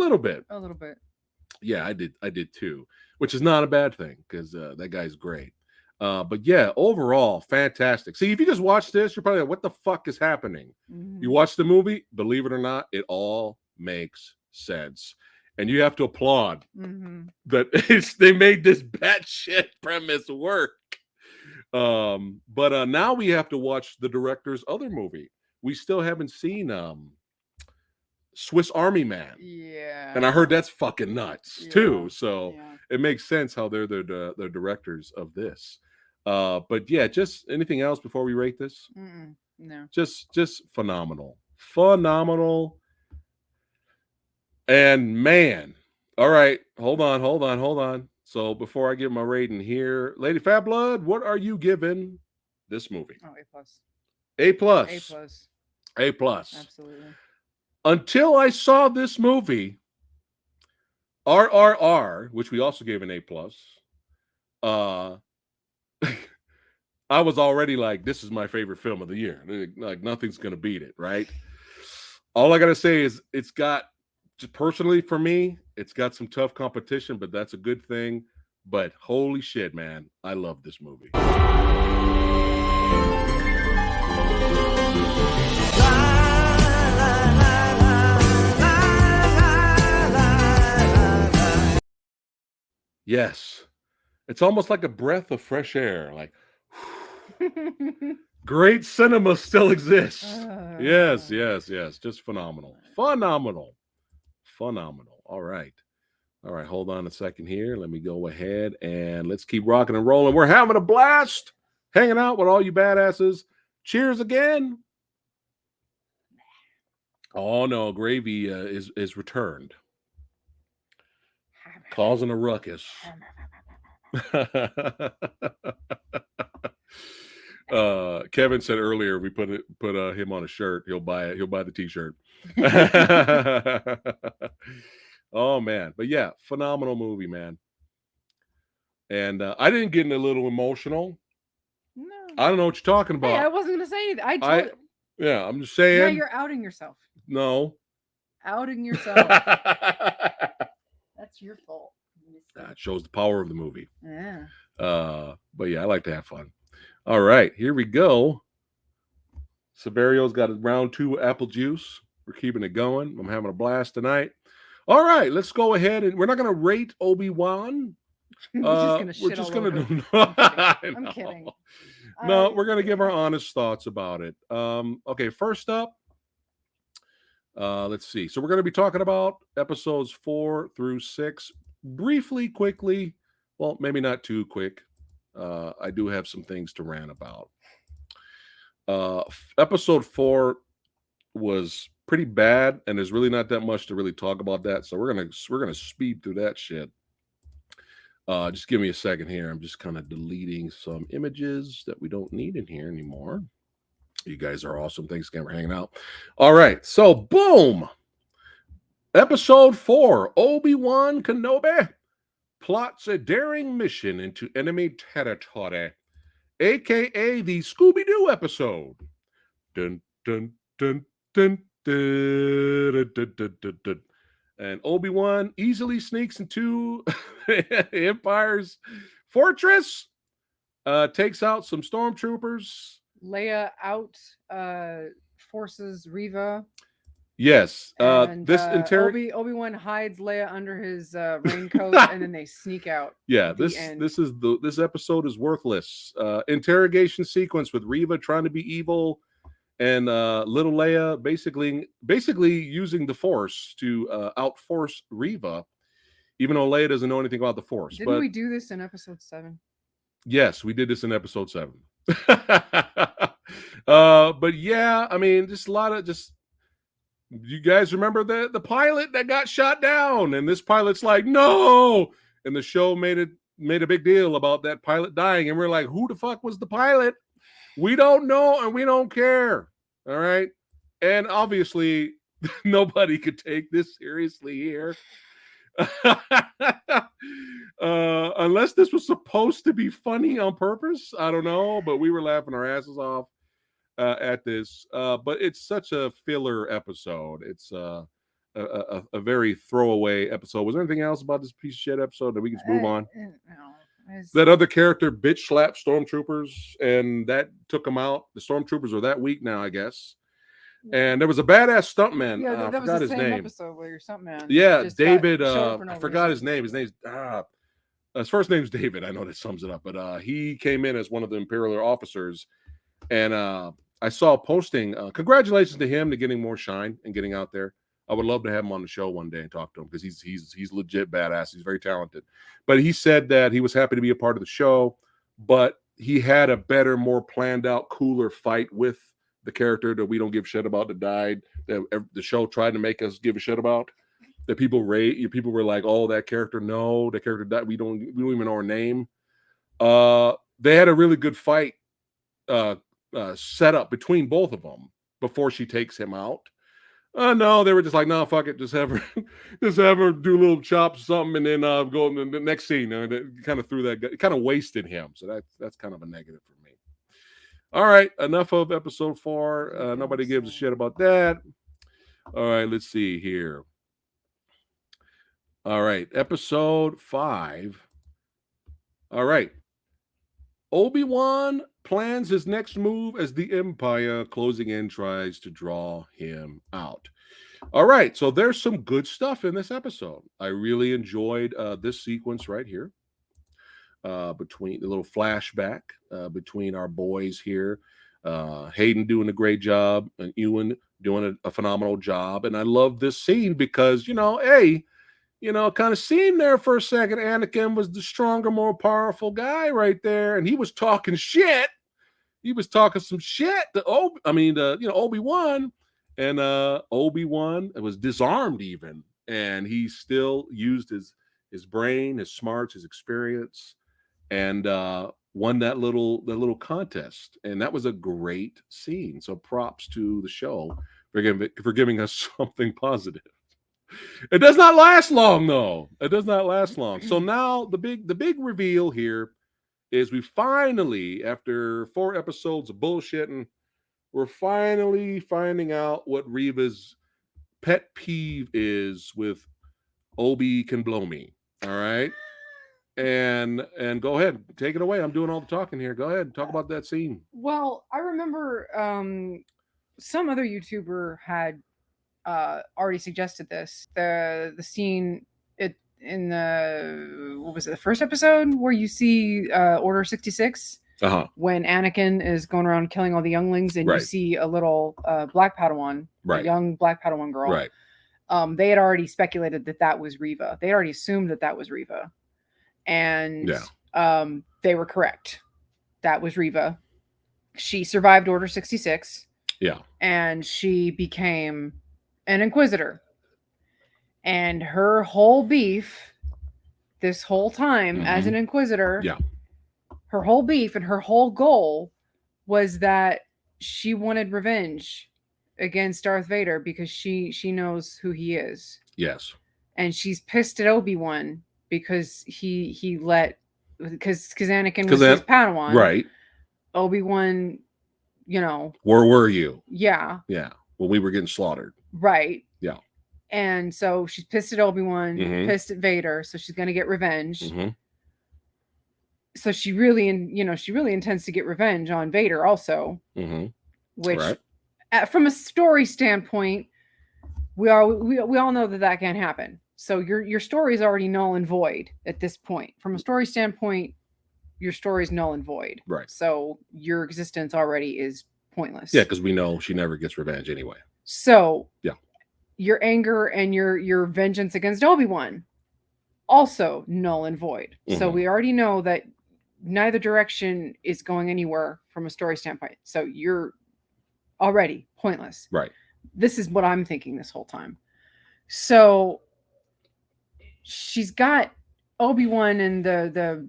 Yeah, I did too, which is not a bad thing because that guy's great. But yeah, overall, fantastic. See, if you just watch this, you're probably like, what the fuck is happening? You watch the movie, believe it or not, it all makes sense. And you have to applaud that they made this batshit premise work. But now we have to watch the director's other movie. We still haven't seen Swiss Army Man. Yeah. And I heard that's fucking nuts too. So it makes sense how they're the directors of this. But yeah, just anything else before we rate this? No. Just phenomenal. Phenomenal. And man, all right, hold on. So before I give my rating here, Lady Fat Blood, what are you giving this movie? Oh, A+. A+. Absolutely. Until I saw this movie, RRR, which we also gave an A+, I was already like, this is my favorite film of the year. Like nothing's gonna beat it, right? All I gotta say is it's got, just personally for me, it's got some tough competition, but that's a good thing. But holy shit, man, I love this movie. Yes, it's almost like a breath of fresh air. Like, great cinema still exists. Yes. Just phenomenal. All right. Hold on a second here. Let me go ahead and let's keep rocking and rolling. We're having a blast hanging out with all you badasses. Cheers again. Oh no, Gravy is returned, causing a ruckus. Kevin said earlier, we put him on a shirt, he'll buy it. He'll buy the t-shirt. Oh man, but yeah, phenomenal movie, man. And I didn't get a little emotional. No, I don't know what you're talking about. Hey, I wasn't gonna say anything. Yeah, I'm just saying. Now you're outing yourself. No, outing yourself. That's your fault. That shows the power of the movie. Yeah. But yeah, I like to have fun. All right, here we go. Severio's got a round 2 apple juice. We're keeping it going. I'm having a blast tonight. All right, let's go ahead and we're not going to rate Obi-Wan. We're just going to do. I'm kidding. No, we're going to give our honest thoughts about it. Okay, first up, let's see. So we're going to be talking about episodes 4 through 6 briefly, quickly. Well, maybe not too quick. I do have some things to rant about. Episode 4 was pretty bad, and there's really not that much to really talk about that. So we're gonna speed through that shit. Just give me a second here. I'm just kind of deleting some images that we don't need in here anymore. You guys are awesome. Thanks again for hanging out. All right, so boom. Episode 4, Obi-Wan Kenobi plots a daring mission into enemy territory, aka the Scooby-Doo episode. Dun dun dun dun dun dun dun dun dun dun. And Obi-Wan easily sneaks into Empire's fortress, takes out some stormtroopers. Leia out forces Riva. Yes. And Obi-Wan hides Leia under his raincoat, and then they sneak out. Yeah, this episode is worthless. Interrogation sequence with Riva trying to be evil, and little Leia basically using the Force to outforce Riva, even though Leia doesn't know anything about the Force. Didn't we do this in episode 7? Yes, we did this in episode 7. But yeah, I mean, just a lot of you guys remember the pilot that got shot down, and this pilot's like, no, and the show made a big deal about that pilot dying, and we're like, who the fuck was the pilot? We don't know, and we don't care. All right. And obviously, nobody could take this seriously here. Unless this was supposed to be funny on purpose. I don't know, but we were laughing our asses off at this. But it's such a filler episode. It's a very throwaway episode. Was there anything else about this piece of shit episode that we can just move on? No. That other character bitch slapped stormtroopers, and that took them out. The stormtroopers are that weak now, I guess. And there was a badass stuntman. Yeah, that I forgot was the his same name. Episode where your stuntman. Yeah, David. I forgot his name. His name's his first name's David. I know that sums it up. But he came in as one of the Imperial officers, and I saw a posting. Congratulations to him to getting more shine and getting out there. I would love to have him on the show one day and talk to him because he's legit badass. He's very talented. But he said that he was happy to be a part of the show, but he had a better, more planned out, cooler fight with the character that we don't give shit about that died, that the show tried to make us give a shit about. That people were like, oh, that character died. We don't even know her name. They had a really good fight set up between both of them before she takes him out. No, they were just like, no, fuck it, just have her do a little chop something, and then go in the next scene. Kind of threw that, kind of wasted him. So that's kind of a negative for me. All right, enough of episode 4. Nobody gives a shit about that. All right, let's see here. All right, episode 5. All right. Obi-Wan plans his next move as the Empire closing in tries to draw him out. All right, so there's some good stuff in this episode. I really enjoyed this sequence right here. Between the little flashback between our boys here. Hayden doing a great job and Ewan doing a phenomenal job. And I love this scene because, kind of seemed there for a second. Anakin was the stronger, more powerful guy right there. And he was talking shit. He was talking some shit to Obi-Wan. And Obi-Wan was disarmed even. And he still used his brain, his smarts, his experience, and won that little contest. And that was a great scene. So props to the show for giving us something positive. It does not last long, though. It does not last long. So now the big reveal here is we finally, after 4 episodes of bullshitting, we're finally finding out what Reva's pet peeve is with Obi can blow me. All right. And go ahead, take it away. I'm doing all the talking here. Go ahead, talk about that scene. Well, I remember some other YouTuber had already suggested this. The scene in the, what was it, the first episode where you see Order 66 when Anakin is going around killing all the younglings, and you see a little black Padawan, a young black Padawan girl. Right. They had already speculated that was Riva. They already assumed that was Riva. And they were correct. That was Reva. She survived Order 66. Yeah. And she became an Inquisitor. And her whole beef this whole time as an Inquisitor, yeah, her whole beef and her whole goal was that she wanted revenge against Darth Vader because she knows who he is. Yes. And she's pissed at Obi-Wan because he let because Anakin was his Padawan. Right. Obi-Wan, you know. Where were you? Yeah. Yeah. When we were getting slaughtered. Right. Yeah. And so she's pissed at Obi-Wan, pissed at Vader, so she's going to get revenge. So she really intends to get revenge on Vader also. Which, from a story standpoint, we all know that can't happen. So your story is already null and void at this point. From a story standpoint, your story is null and void. Right. So your existence already is pointless. Yeah, because we know she never gets revenge anyway. So yeah. Your anger and your vengeance against Obi-Wan, also null and void. So we already know that neither direction is going anywhere from a story standpoint. So you're already pointless. Right. This is what I'm thinking this whole time. So she's got Obi-Wan and the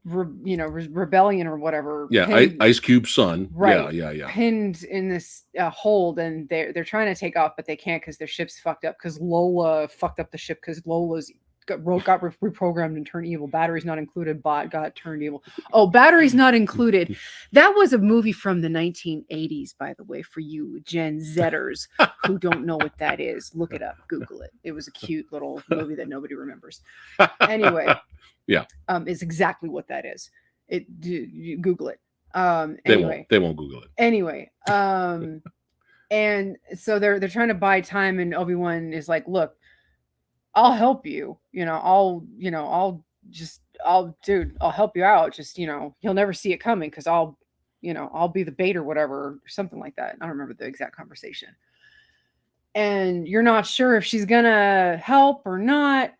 rebellion or whatever. Yeah, pinned, Ice Cube's son. Right. Yeah. Pinned in this hold, and they're trying to take off, but they can't because their ship's fucked up. Because Lola fucked up the ship because Lola's got reprogrammed and turned evil. Batteries not included. Bot got turned evil. Oh, batteries not included. That was a movie from the 1980s, by the way, for you Gen Zers who don't know what that is. Look it up. Google it. It was a cute little movie that nobody remembers. Anyway. Yeah. Is exactly what that is. You Google it. Anyway. They won't Google it. Anyway. And so they're trying to buy time, and Obi-Wan is like, look, I'll help you. I'll help you out. Just, he'll never see it coming because I'll be the bait or whatever, or something like that. I don't remember the exact conversation. And you're not sure if she's gonna help or not.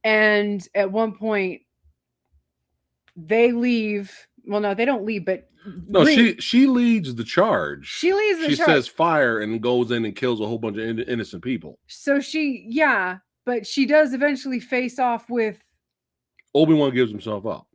And at one point they leave. Well, no, they don't leave, but no, she leads the charge. She leads the charge. She says fire and goes in and kills a whole bunch of innocent people. So but she does eventually face off with Obi-Wan gives himself up.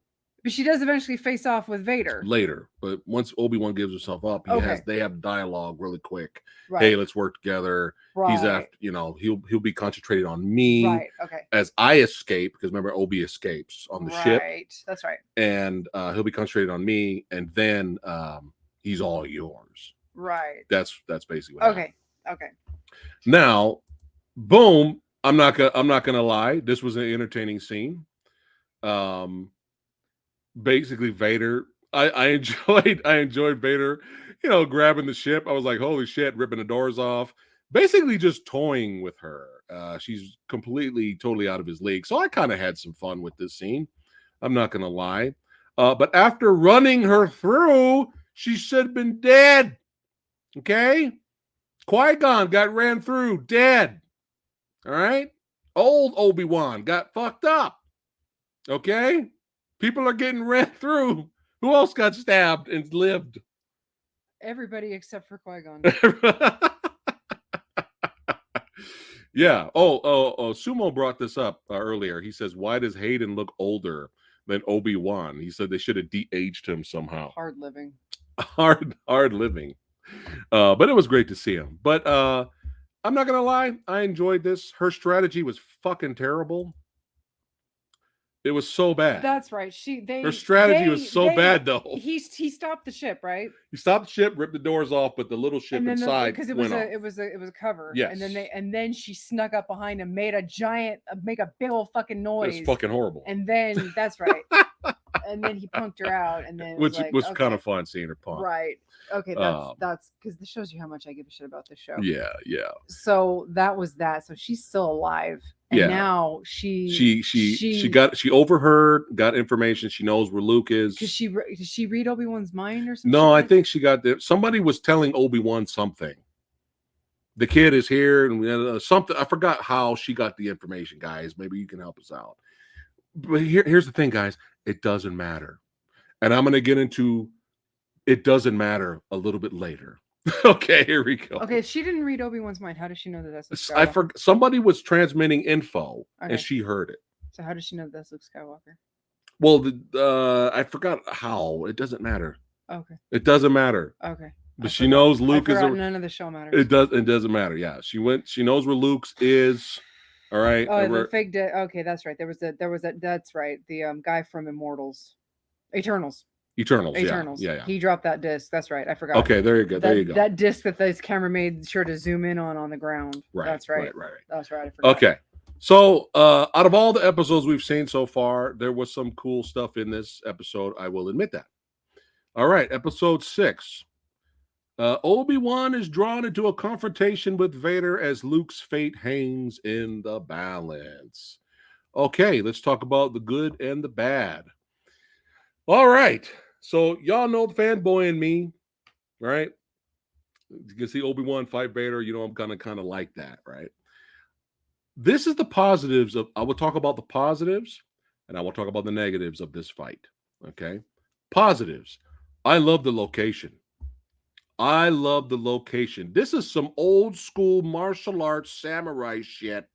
But she does eventually face off with Vader later. But once Obi-Wan gives himself up, they have dialogue really quick. Right. Hey, let's work together. Right. He's after, he'll be concentrated on me. Right. Okay. As I escape, because remember Obi escapes on the ship. Right. That's right. And he'll be concentrated on me, and then he's all yours. Right. That's basically what happened. Okay. Now, boom. I'm not gonna lie. This was an entertaining scene. Basically Vader, I enjoyed Vader, grabbing the ship. I was like, holy shit, ripping the doors off, basically just toying with her. She's totally out of his league. So I kind of had some fun with this scene. I'm not gonna lie. But after running her through, she should have been dead. Okay? Qui-Gon got ran through, dead. All right? Old Obi-Wan got fucked up. Okay? People are getting ran through. Who else got stabbed and lived? Everybody except for Qui-Gon. Yeah. Oh, Sumo brought this up earlier. He says, why does Hayden look older than Obi-Wan? He said they should have de-aged him somehow. Hard living. Hard living. But it was great to see him. But I'm not going to lie. I enjoyed this. Her strategy was fucking terrible. It was so bad. That's right. Her strategy was so bad, though. He stopped the ship, right? He stopped the ship, ripped the doors off, but the little ship inside because it was a cover. Yes. And then she snuck up behind him, make a big old fucking noise. It was fucking horrible. And then that's right. And then he punked her out, and then which was kind of fun seeing her punk. Right. Okay. That's because this shows you how much I give a shit about this show. Yeah. So that was that. So she's still alive. And now she overheard, got information. She knows where Luke is. Did she read Obi-Wan's mind or something? No, I think she got there. Somebody was telling Obi-Wan something. The kid is here, and something. I forgot how she got the information, guys. Maybe you can help us out. But here's the thing, guys. It doesn't matter. And I'm going to get into it doesn't matter a little bit later. Okay, here we go. Okay, if she didn't read Obi-Wan's mind, how does she know that that's Luke Skywalker? I forgot somebody was transmitting info and she heard it. So how does she know that that's Luke Skywalker? Well, I forgot how. It doesn't matter. Okay. It doesn't matter. Okay. But she knows Luke is. None of the show matters. It doesn't matter. Yeah, she knows where Luke's is. All right. Oh, the fake. Okay, that's right. There was that. That's right. The guy from Eternals. Yeah. He dropped that disc. That's right. I forgot. Okay, there you go. That disc that this camera made sure to zoom in on the ground. Right. That's right. Right. That's right. I forgot. Okay. So, out of all the episodes we've seen so far, there was some cool stuff in this episode. I will admit that. All right, episode 6. Obi-Wan is drawn into a confrontation with Vader as Luke's fate hangs in the balance. Okay, let's talk about the good and the bad. All right, so y'all know the fanboy in me, right? You can see Obi-Wan fight Vader. You know I'm gonna kind of like that, right? This is the positives of. I will talk about the positives, and I will talk about the negatives of this fight. Okay, positives. I love the location. This is some old school martial arts samurai shit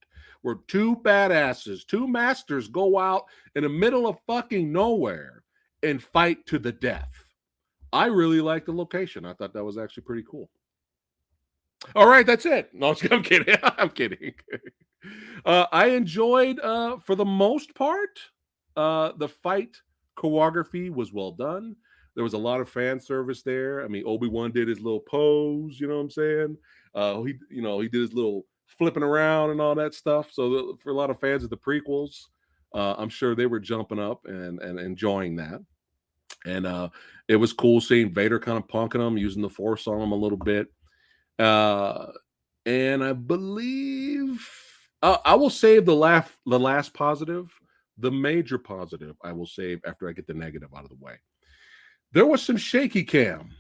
where two badasses, two masters go out in the middle of fucking nowhere and fight to the death. I really like the location. I thought that was actually pretty cool. All right, that's it. No, I'm kidding. I'm kidding. I enjoyed, for the most part, the fight choreography was well done. There was a lot of fan service there. I mean, Obi-Wan did his little pose, you know what I'm saying? He did his little flipping around and all that stuff. So for a lot of fans of the prequels, I'm sure they were jumping up and enjoying that. And it was cool seeing Vader kind of punking him, using the Force on him a little bit. And I believe I will save the last positive. The major positive I will save after I get the negative out of the way. There was some shaky cam,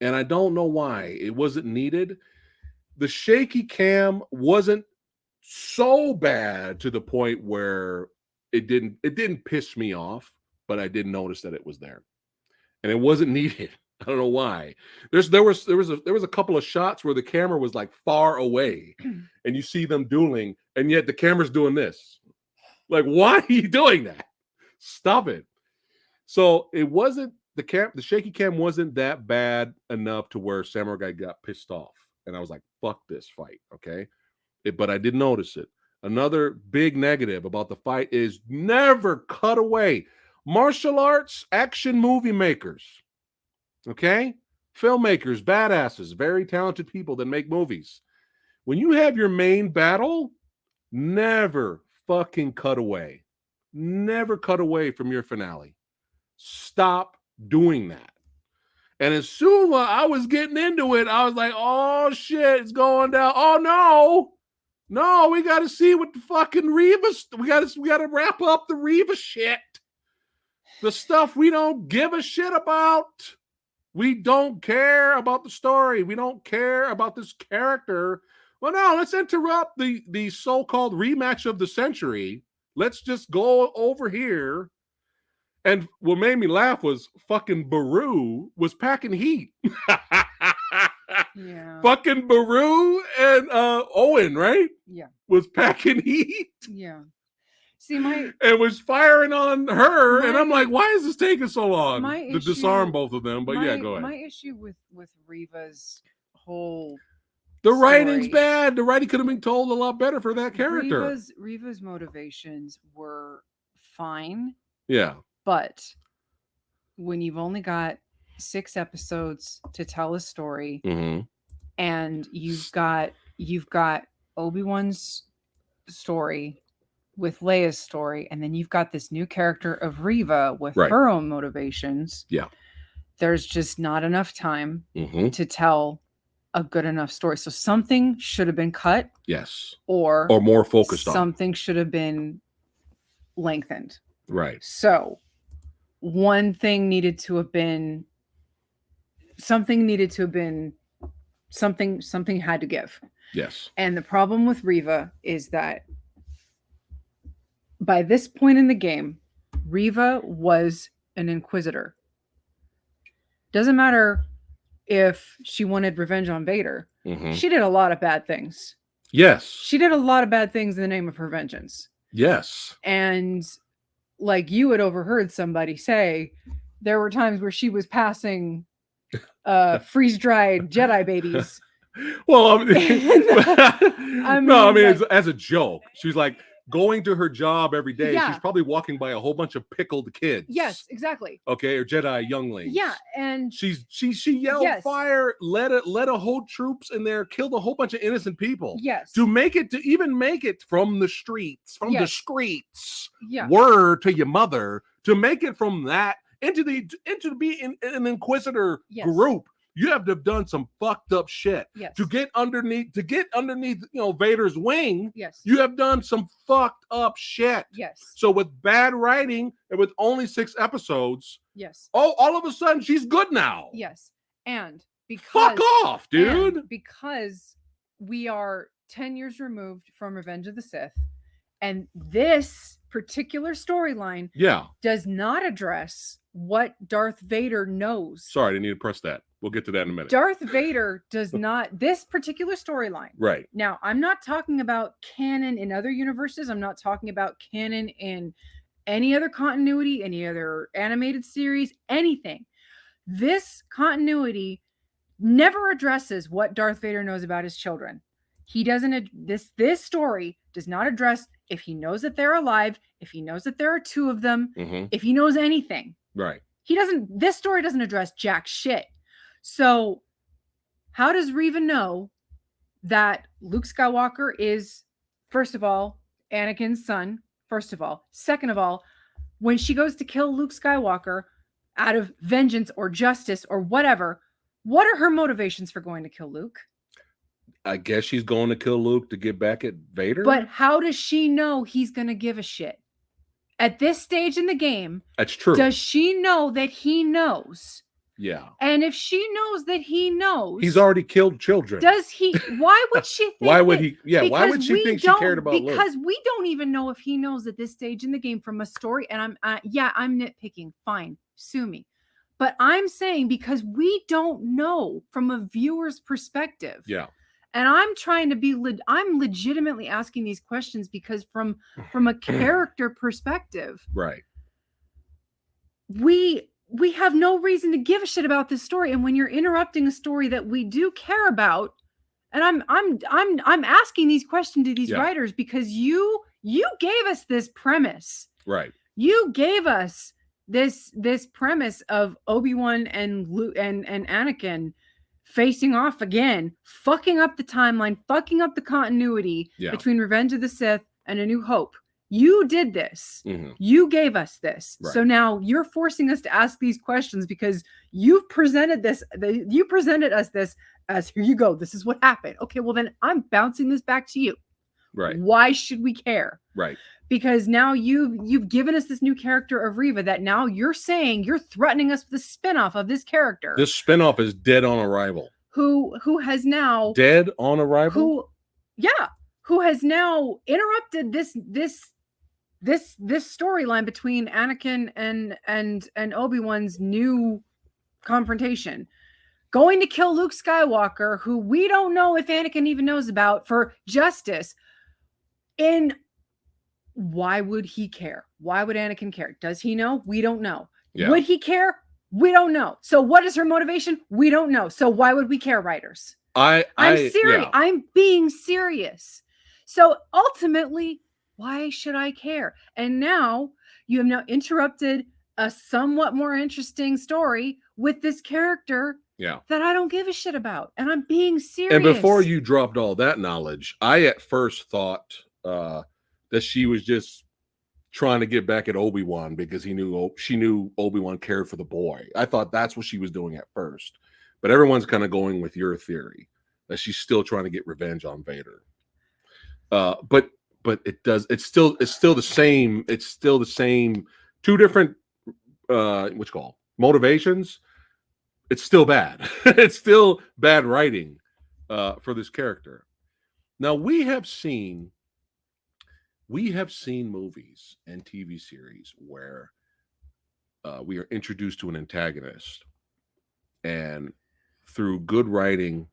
and I don't know why. It wasn't needed. The shaky cam wasn't so bad to the point where it didn't piss me off, but I did notice that it was there. And it wasn't needed. I don't know why. There was a couple of shots where the camera was like far away and you see them dueling, and yet the camera's doing this. Like, why are you doing that? Stop it. So it wasn't the shaky cam wasn't that bad enough to where Samurai Guy got pissed off. And I was like, fuck this fight. Okay. But I did notice it. Another big negative about the fight is never cut away. Martial arts action movie makers. Okay? Filmmakers, badasses, very talented people that make movies. When you have your main battle, never fucking cut away. Never cut away from your finale. Stop doing that. And as soon as I was getting into it, I was like, oh shit, it's going down. Oh no, we got to see what the fucking Reva. We got to wrap up the Reva shit. The stuff we don't give a shit about. We don't care about the story. We don't care about this character. Well, no, let's interrupt the so-called rematch of the century. Let's just go over here. And what made me laugh was fucking Baru was packing heat. Yeah. Fucking Baru and Owen, right? Yeah. Was packing heat. Yeah. See, it was firing on her, and I'm like, why is this taking so long to disarm both of them? But yeah, go ahead. My issue with Reva's whole the writing's bad. The writing could have been told a lot better for that character. Reva's motivations were fine. Yeah. But when you've only got 6 episodes to tell a story, mm-hmm. and you've got Obi-Wan's story with Leia's story, and then you've got this new character of Reva with her own motivations. Yeah. There's just not enough time mm-hmm. to tell a good enough story. So something should have been cut. Yes. Or more focused on. Something should have been lengthened. Right. So something needed to have been something had to give. Yes. And the problem with Reva is that by this point in the game, Reva was an inquisitor. Doesn't matter if she wanted revenge on Vader. She did a lot of bad things. Yes. She did a lot of bad things in the name of her vengeance. Yes. And like you had overheard somebody say, there were times where she was passing freeze-dried Jedi babies. Well, I mean, as a joke, she's like going to her job every day. Yeah. She's probably walking by a whole bunch of pickled kids. Yes, exactly. Okay, or Jedi younglings. Yeah, and she yelled fire, let a whole troops in there, killed a whole bunch of innocent people. Yes, to even make it from the streets, the streets. Yeah, word to your mother, to make it from that into be in an Inquisitor group. You have to have done some fucked up shit. Yes. To get underneath, Vader's wing. Yes. You have done some fucked up shit. Yes. So with bad writing and with only 6 episodes. Yes. All of a sudden she's good now. Yes. And because fuck off, dude. Because we are 10 years removed from Revenge of the Sith, and this particular storyline does not address what Darth Vader knows. Sorry, I didn't need to press that. We'll get to that in a minute. Darth Vader does not, this particular storyline. Right. Now, I'm not talking about canon in other universes. I'm not talking about canon in any other continuity, any other animated series, anything. This continuity never addresses what Darth Vader knows about his children. He doesn't, this story does not address if he knows that they're alive, if he knows that there are 2 of them, if he knows anything. Right. This story doesn't address jack shit. So how does Reva know that Luke Skywalker is, first of all, Anakin's son, first of all? Second of all, when she goes to kill Luke Skywalker out of vengeance or justice or whatever, what are her motivations for going to kill Luke? I guess she's going to kill Luke to get back at Vader. But how does she know he's going to give a shit? At this stage in the game, that's true. Does she know that he knows? Yeah. And if she knows that he knows, he's already killed children. Does he? Why would she think? Why would he? Yeah. Why would she think she cared about Luke? Because we don't even know if he knows at this stage in the game from a story. And I'm nitpicking. Fine, sue me. But I'm saying because we don't know from a viewer's perspective. Yeah. And I'm trying to be, I'm legitimately asking these questions because from a character perspective, right? We have no reason to give a shit about this story. And when you're interrupting a story that we do care about, and I'm asking these questions to these writers because you gave us this premise, right? You gave us this premise of Obi-Wan and Luke and Anakin facing off again, fucking up the timeline, fucking up the continuity between Revenge of the Sith and A New Hope. You did this. You gave us this. Right. So now you're forcing us to ask these questions because you've presented this. You presented us this as, here you go. This is what happened. Okay, well then I'm bouncing this back to you. Right. Why should we care? Right. Because now you've given us this new character of Reva that now you're saying you're threatening us with a spinoff of this character. This spinoff is dead on arrival. Who has now dead on arrival? Who has now interrupted this storyline between Anakin and Obi-Wan's new confrontation. Going to kill Luke Skywalker, who we don't know if Anakin even knows about, for justice. Why would he care? Why would Anakin care? Does he know? We don't know. Yeah. Would he care? We don't know. So what is her motivation? We don't know. So why would we care, writers? I'm serious. Yeah. I'm being serious. So ultimately, why should I care? And now you have now interrupted a somewhat more interesting story with this character that I don't give a shit about. And I'm being serious. And before you dropped all that knowledge, I at first thought that she was just trying to get back at Obi-Wan because she knew Obi-Wan cared for the boy. I thought that's what she was doing at first. But everyone's kind of going with your theory that she's still trying to get revenge on Vader. But it's still the same. It's still the same. 2 different motivations. It's still bad. It's still bad writing for this character. Now we have seen movies and TV series where we are introduced to an antagonist, and through good writing,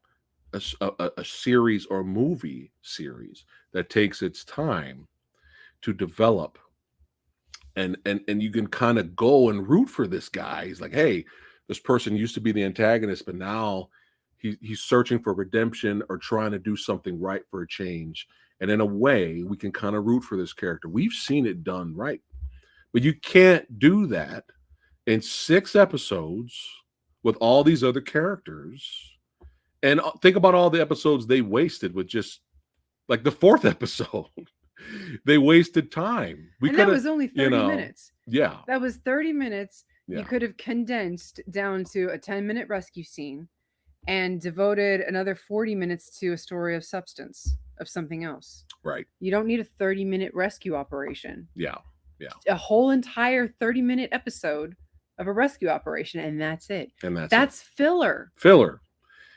a series or movie series that takes its time to develop, and you can kind of go and root for this guy. He's like, hey, this person used to be the antagonist, but now he's searching for redemption or trying to do something right for a change. And in a way, we can kind of root for this character. We've seen it done right, but you can't do that in 6 episodes with all these other characters. And think about all the episodes they wasted with just like the 4th episode. They wasted time. And that was only 30 minutes. Yeah. That was 30 minutes. Yeah. You could have condensed down to a 10-minute rescue scene and devoted another 40 minutes to a story of substance, of something else. Right. You don't need a 30-minute rescue operation. Yeah. Yeah. A whole entire 30-minute episode of a rescue operation, and that's it. And that's filler. Filler.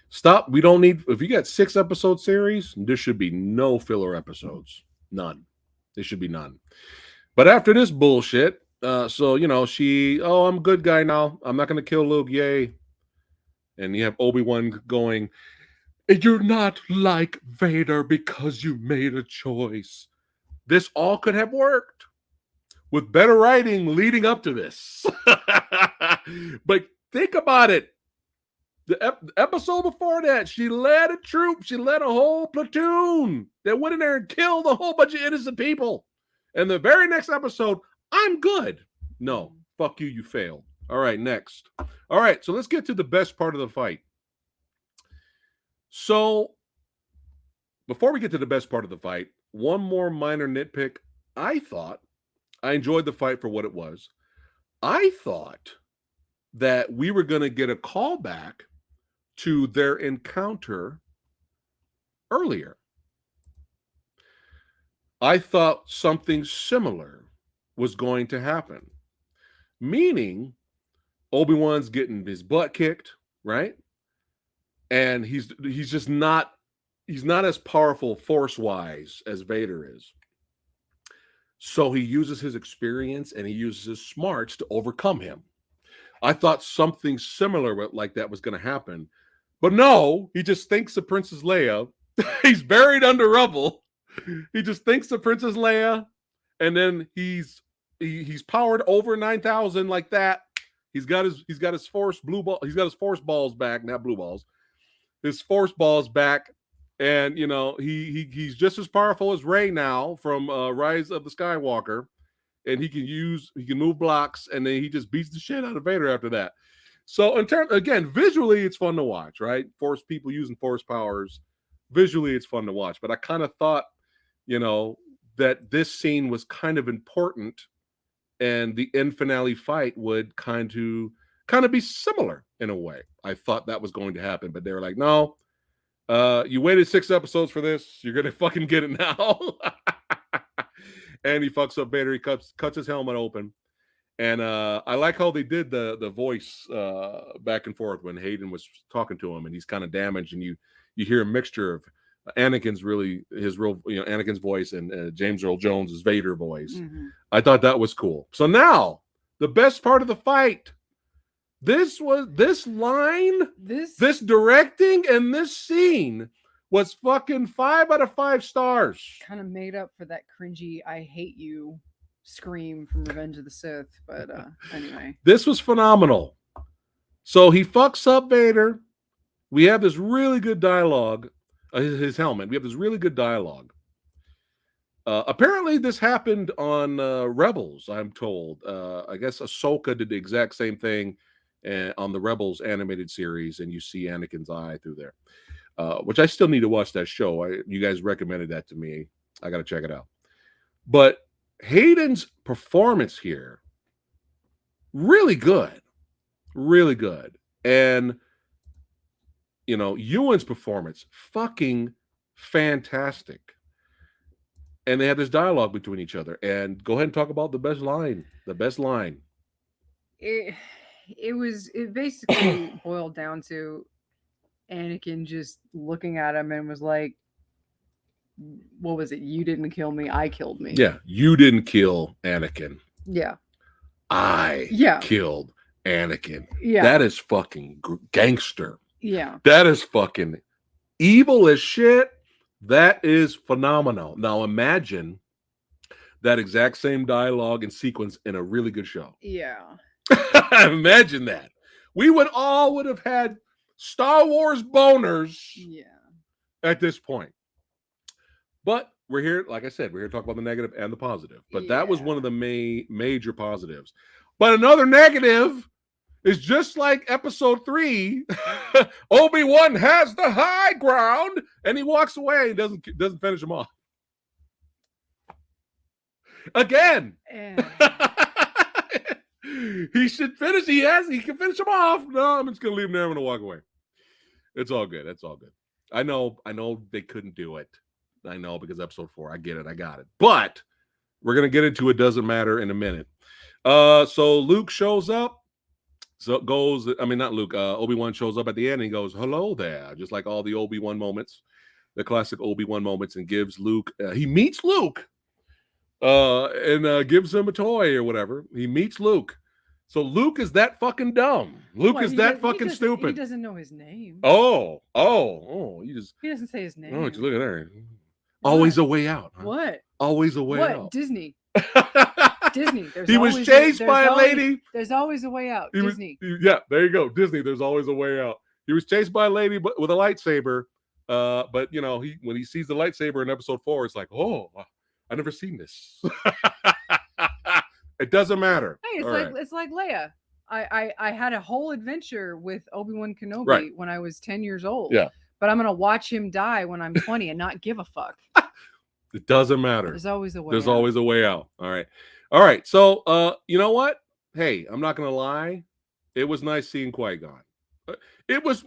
Stop. We don't need, if you got 6 episode series, there should be no filler episodes. None. There should be none. But after this bullshit, so, you know, I'm a good guy now. I'm not going to kill Luke. Yay. And you have Obi-Wan going, you're not like Vader because you made a choice. This all could have worked with better writing leading up to this. But think about it. The episode before that, she led a troop. She led a whole platoon that went in there and killed a whole bunch of innocent people. And the very next episode, I'm good. No, fuck you, you failed. All right, next. All right, so let's get to the best part of the fight. So, before we get to the best part of the fight, one more minor nitpick. I enjoyed the fight for what it was. I thought that we were going to get a callback to their encounter earlier. I thought something similar was going to happen. Meaning, Obi-Wan's getting his butt kicked, right? And he's just not as powerful force-wise as Vader is. So he uses his experience and he uses his smarts to overcome him. I thought something similar like that was going to happen. But no, he just thinks of Princess Leia. He's buried under rubble. He just thinks of Princess Leia, and then he's powered over 9,000 like that. He's got his force blue ball. He's got his force balls back, not blue balls. His force balls back, and you know he's just as powerful as Rey now from Rise of the Skywalker, and he can move blocks, and then he just beats the shit out of Vader after that. So in terms, again, visually it's fun to watch, right? Force people using force powers. Visually it's fun to watch, but I kind of thought, you know, that this scene was kind of important, and the end finale fight would kind of be similar in a way. I thought that was going to happen, but they were like, no, you waited 6 episodes for this. You're gonna fucking get it now. And he fucks up Vader. He cuts his helmet open. And I like how they did the voice back and forth when Hayden was talking to him, and he's kind of damaged, and you hear a mixture of Anakin's Anakin's voice and James Earl Jones' Vader voice. Mm-hmm. I thought that was cool. So now the best part of the fight. This directing and this scene was fucking 5 out of 5 stars. Kind of made up for that cringy "I hate you" scream from Revenge of the Sith, but anyway. This was phenomenal. So he fucks up Vader. We have this really good dialogue. His helmet. We have this really good dialogue. Apparently, this happened on Rebels, I'm told. I guess Ahsoka did the exact same thing on the Rebels animated series, and you see Anakin's eye through there, which I still need to watch that show. You guys recommended that to me. I got to check it out. But Hayden's performance here, really good. Really good. And, you know, Ewan's performance, fucking fantastic. And they had this dialogue between each other. And go ahead and talk about the best line. The best line. It basically boiled down to Anakin just looking at him and was like, what was it? You didn't kill me. I killed me. Yeah. You didn't kill Anakin. Yeah. I killed Anakin. Yeah. That is fucking gangster. Yeah. That is fucking evil as shit. That is phenomenal. Now imagine that exact same dialogue and sequence in a really good show. Yeah. Imagine that. We would have had Star Wars boners at this point. But we're here, like I said, we're here to talk about the negative and the positive. But that was one of the major positives. But another negative is just like episode 3. Obi-Wan has the high ground, and he walks away and doesn't finish him off. Again. He should finish. He can finish him off. No, I'm just gonna leave him there. I'm gonna walk away. It's all good. That's all good. I know they couldn't do it. I know, because episode 4. I get it. I got it. But we're gonna get into It Doesn't Matter in a minute. So Luke shows up. So it goes. I mean, not Luke. Obi-Wan shows up at the end and he goes, "Hello there," just like all the Obi-Wan moments, the classic Obi-Wan moments, and gives Luke. He meets Luke. And gives him a toy or whatever. He meets Luke. So Luke is that fucking dumb. Luke is that fucking stupid. He doesn't know his name. Oh. He doesn't say his name. Oh, just look at there. Always a way out. Huh? What? Always a way out. What? Disney. Disney. He was chased by a lady. There's always a way out. Disney. Yeah, there you go. Disney. There's always a way out. He was chased by a lady with a lightsaber. But when he sees the lightsaber in episode 4, it's like, oh, I've never seen this. It doesn't matter. Hey, it's like Leia. I had a whole adventure with Obi-Wan Kenobi when I was 10 years old. Yeah. But I'm gonna watch him die when I'm 20 and not give a fuck. It doesn't matter. There's always a way. There's always a way out. All right. So you know what? Hey, I'm not gonna lie. It was nice seeing Qui-Gon. It was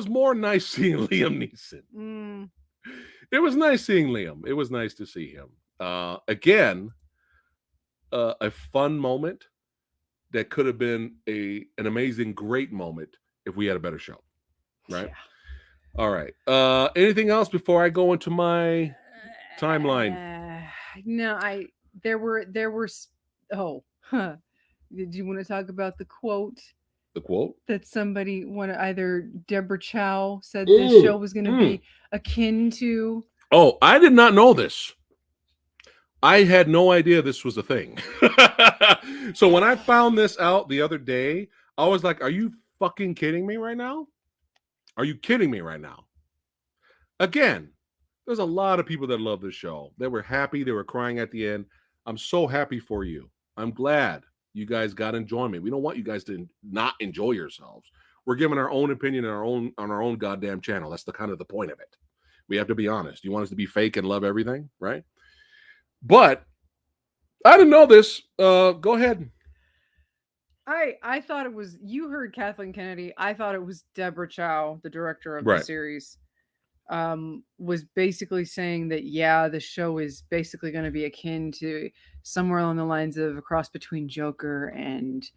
more nice seeing Liam Neeson. It was nice seeing Liam. It was nice to see him. Again, a fun moment that could have been an amazing, great moment if we had a better show. Right? Yeah. All right. Anything else before I go into my timeline? No, there were Did you want to talk about the quote? The quote? That somebody, either Deborah Chow said this show was going to be akin to. Oh, I did not know this. I had no idea this was a thing. So when I found this out the other day, I was like, are you fucking kidding me right now? Are you kidding me right now? Again, there's a lot of people that love this show. They were happy. They were crying at the end. I'm so happy for you. I'm glad you guys got enjoyment. We don't want you guys to not enjoy yourselves. We're giving our own opinion on our own goddamn channel. That's the point of it. We have to be honest. You want us to be fake and love everything, right? But I didn't know this. Go ahead. I thought it was, you heard Kathleen Kennedy. I thought it was Deborah Chow, the director of the series, was basically saying that, the show is basically going to be akin to somewhere along the lines of a cross between Joker and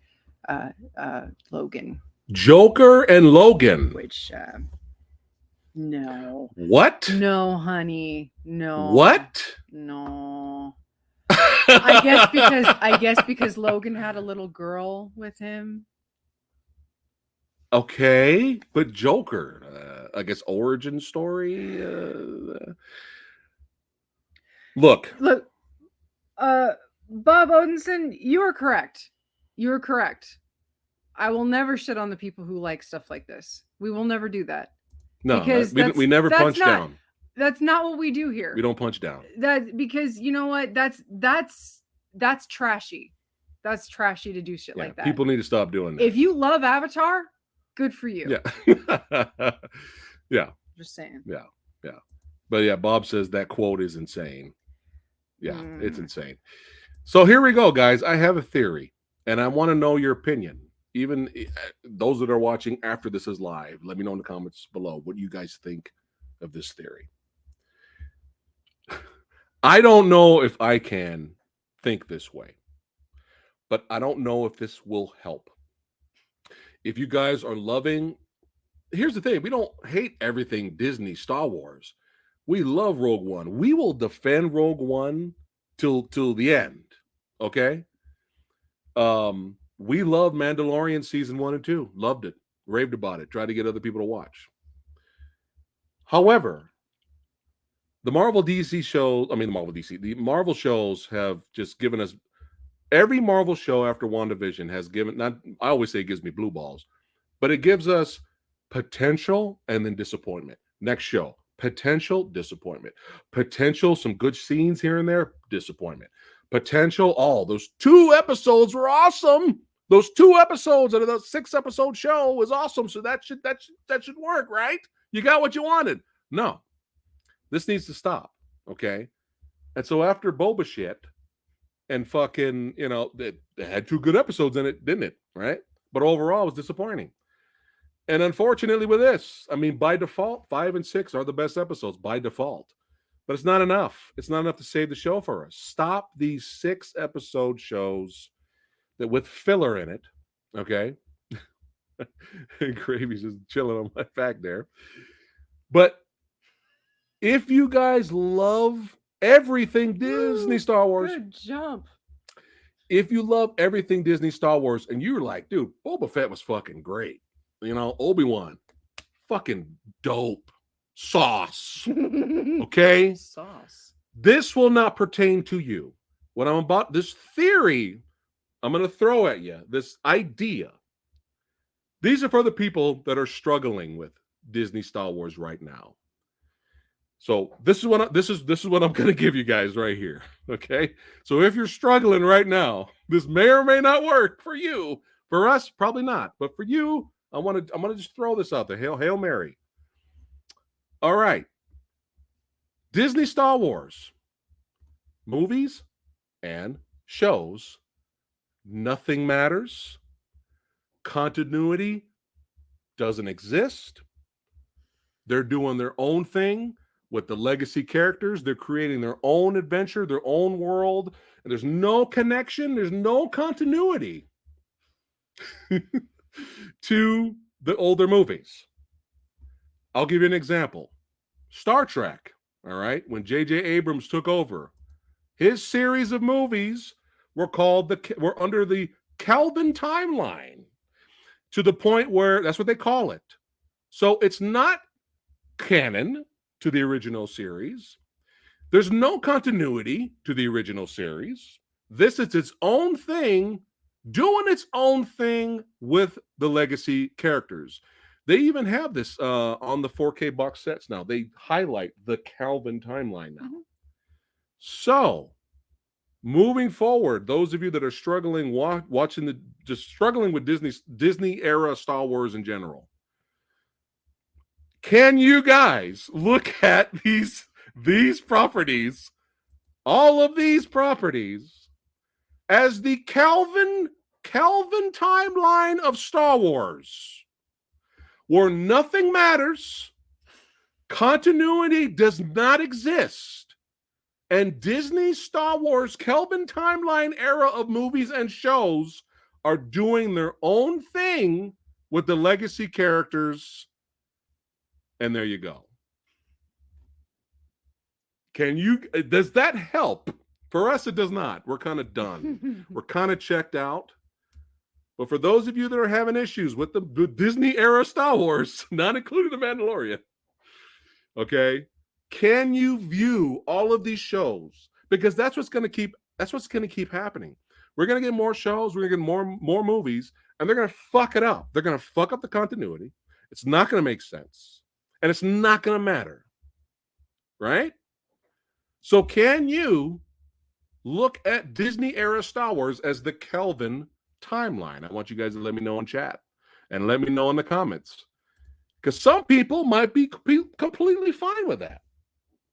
Logan. Joker and Logan. Which, no. What? No, honey. No. What? No. I guess because Logan had a little girl with him. Okay, but Joker, I guess origin story. Look, Bob Odinson, you are correct. You are correct. I will never shit on the people who like stuff like this. We will never do that. No, because we never punch down. That's not what we do here. We don't punch down. That because you know what? That's trashy. That's trashy to do shit like that. People need to stop doing that. If you love Avatar, good for you. Yeah. Yeah. Just saying. Yeah. But yeah, Bob says that quote is insane. Yeah, it's insane. So here we go, guys. I have a theory, and I want to know your opinion. Even those that are watching after this is live, let me know in the comments below what you guys think of this theory. I don't know if I can think this way, but I don't know if this will help. If you guys are loving, here's the thing. We don't hate everything Disney, Star Wars. We love Rogue One. We will defend Rogue One till the end. Okay? We love Mandalorian season 1 and 2. Loved it. Raved about it. Tried to get other people to watch. However, the Marvel DC shows, I mean, the Marvel DC, the Marvel shows have just given us every Marvel show after WandaVision has given, not, I always say it gives me blue balls, but it gives us potential and then disappointment. Next show, potential, disappointment. Potential, some good scenes here and there, disappointment. Potential, those 2 episodes were awesome. Those 2 episodes of the 6-episode show was awesome. So that should work, right? You got what you wanted. No, this needs to stop. Okay. And so after Boba shit and fucking, it had 2 good episodes in it, didn't it? Right. But overall, it was disappointing. And unfortunately, with this, I mean, by default, 5 and 6 are the best episodes by default. But it's not enough. It's not enough to save the show for us. Stop these 6-episode shows that with filler in it. Okay. Gravy's just chilling on my back there. But if you guys love everything Disney Star Wars, good jump. If you love everything Disney Star Wars, and you're like, dude, Boba Fett was fucking great. Obi-Wan, fucking dope. Sauce. Okay? Sauce. This will not pertain to you. What I'm about, this theory, I'm going to throw at you, this idea. These are for the people that are struggling with Disney Star Wars right now. So this is what I'm going to give you guys right here. Okay. So if you're struggling right now, this may or may not work for you. For us, probably not. But for you, I'm going to just throw this out there. Hail Mary. All right. Disney Star Wars movies and shows. Nothing matters. Continuity doesn't exist. They're doing their own thing with the legacy characters. They're creating their own adventure, their own world. And there's no connection. There's no continuity to the older movies. I'll give you an example. Star Trek, all right? When J.J. Abrams took over, his series of movies were under the Kelvin timeline, to the point where that's what they call it. So it's not canon to the original series. There's no continuity to the original series. This is its own thing, doing its own thing with the legacy characters. They even have this on the 4K box sets now. They highlight the Kelvin timeline now. Mm-hmm. So, moving forward, those of you that are struggling struggling with Disney era Star Wars in general, can you guys look at these properties, all of these properties, as the Kelvin timeline of Star Wars, where nothing matters, continuity does not exist, and Disney's Star Wars Kelvin timeline era of movies and shows are doing their own thing with the legacy characters? And there you go. Does that help? For us, it does not. We're kind of done. We're kind of checked out. But for those of you that are having issues with the Disney era Star Wars, not including The Mandalorian, okay, can you view all of these shows? Because that's what's going to keep happening. We're going to get more shows, we're going to get more movies, and they're going to fuck it up. They're going to fuck up the continuity. It's not going to make sense. And it's not going to matter. Right? So can you look at Disney era Star Wars as the Kelvin timeline? I want you guys to let me know in chat and let me know in the comments. Because some people might be completely fine with that.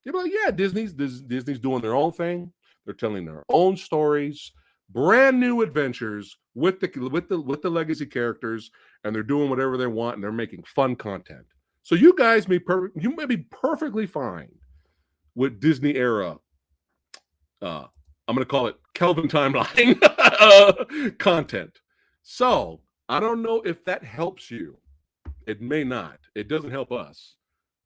You're like, yeah, Disney's doing their own thing. They're telling their own stories, brand new adventures with the legacy characters, and they're doing whatever they want, and they're making fun content. So you guys may be perfectly fine with Disney era. I'm going to call it Kelvin timeline content. So I don't know if that helps you. It may not. It doesn't help us.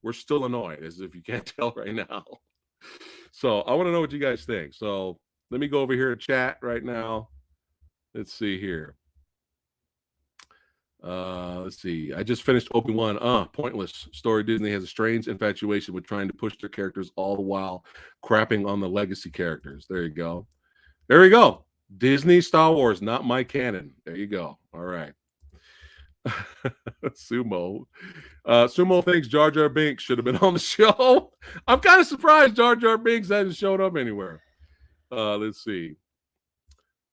We're still annoyed, as if you can't tell right now. So I want to know what you guys think. So let me go over here to chat right now. Let's see here. Let's see. I just finished Obi-Wan. Pointless story. Disney has a strange infatuation with trying to push their characters all the while crapping on the legacy characters. There you go. There you go. Disney Star Wars, not my canon. There you go. All right. Sumo. Sumo thinks Jar Jar Binks should have been on the show. I'm kind of surprised Jar Jar Binks hasn't showed up anywhere. Let's see.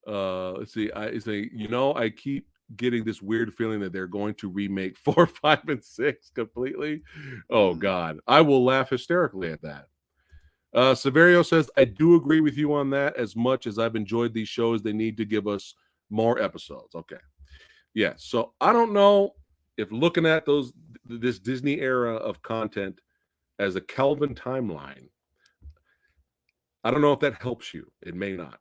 I say, I keep getting this weird feeling that they're going to remake 4, 5, and 6 completely. Oh God, I will laugh hysterically at that. Severio says, I do agree with you on that. As much as I've enjoyed these shows, they need to give us more episodes. Okay. Yeah. So I don't know if looking at this Disney era of content as a Kelvin timeline, I don't know if that helps you. It may not.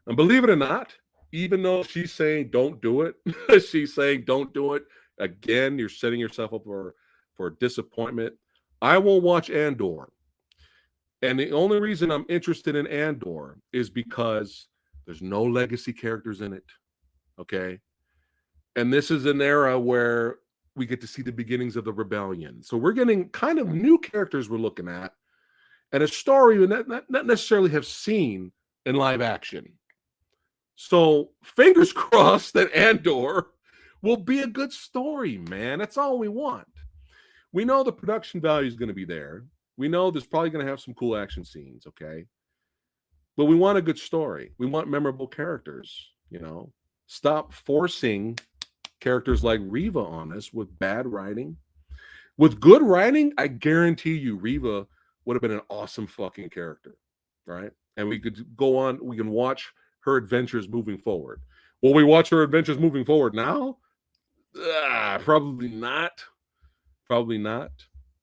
And believe it or not, even though she's saying don't do it, she's saying don't do it. Again, you're setting yourself up for disappointment. I won't watch Andor. And the only reason I'm interested in Andor is because there's no legacy characters in it. Okay. And this is an era where we get to see the beginnings of the rebellion. So we're getting kind of new characters we're looking at and a story we not necessarily have seen in live action. So fingers crossed that Andor will be a good story, man. That's all we want. We know the production value is going to be there. We know there's probably going to have some cool action scenes, okay? But we want a good story. We want memorable characters, Stop forcing characters like Reva on us with bad writing. With good writing, I guarantee you Reva would have been an awesome fucking character, right? And we could go on, we can watch her adventures moving forward. Will we watch her adventures moving forward now? Probably not. Probably not.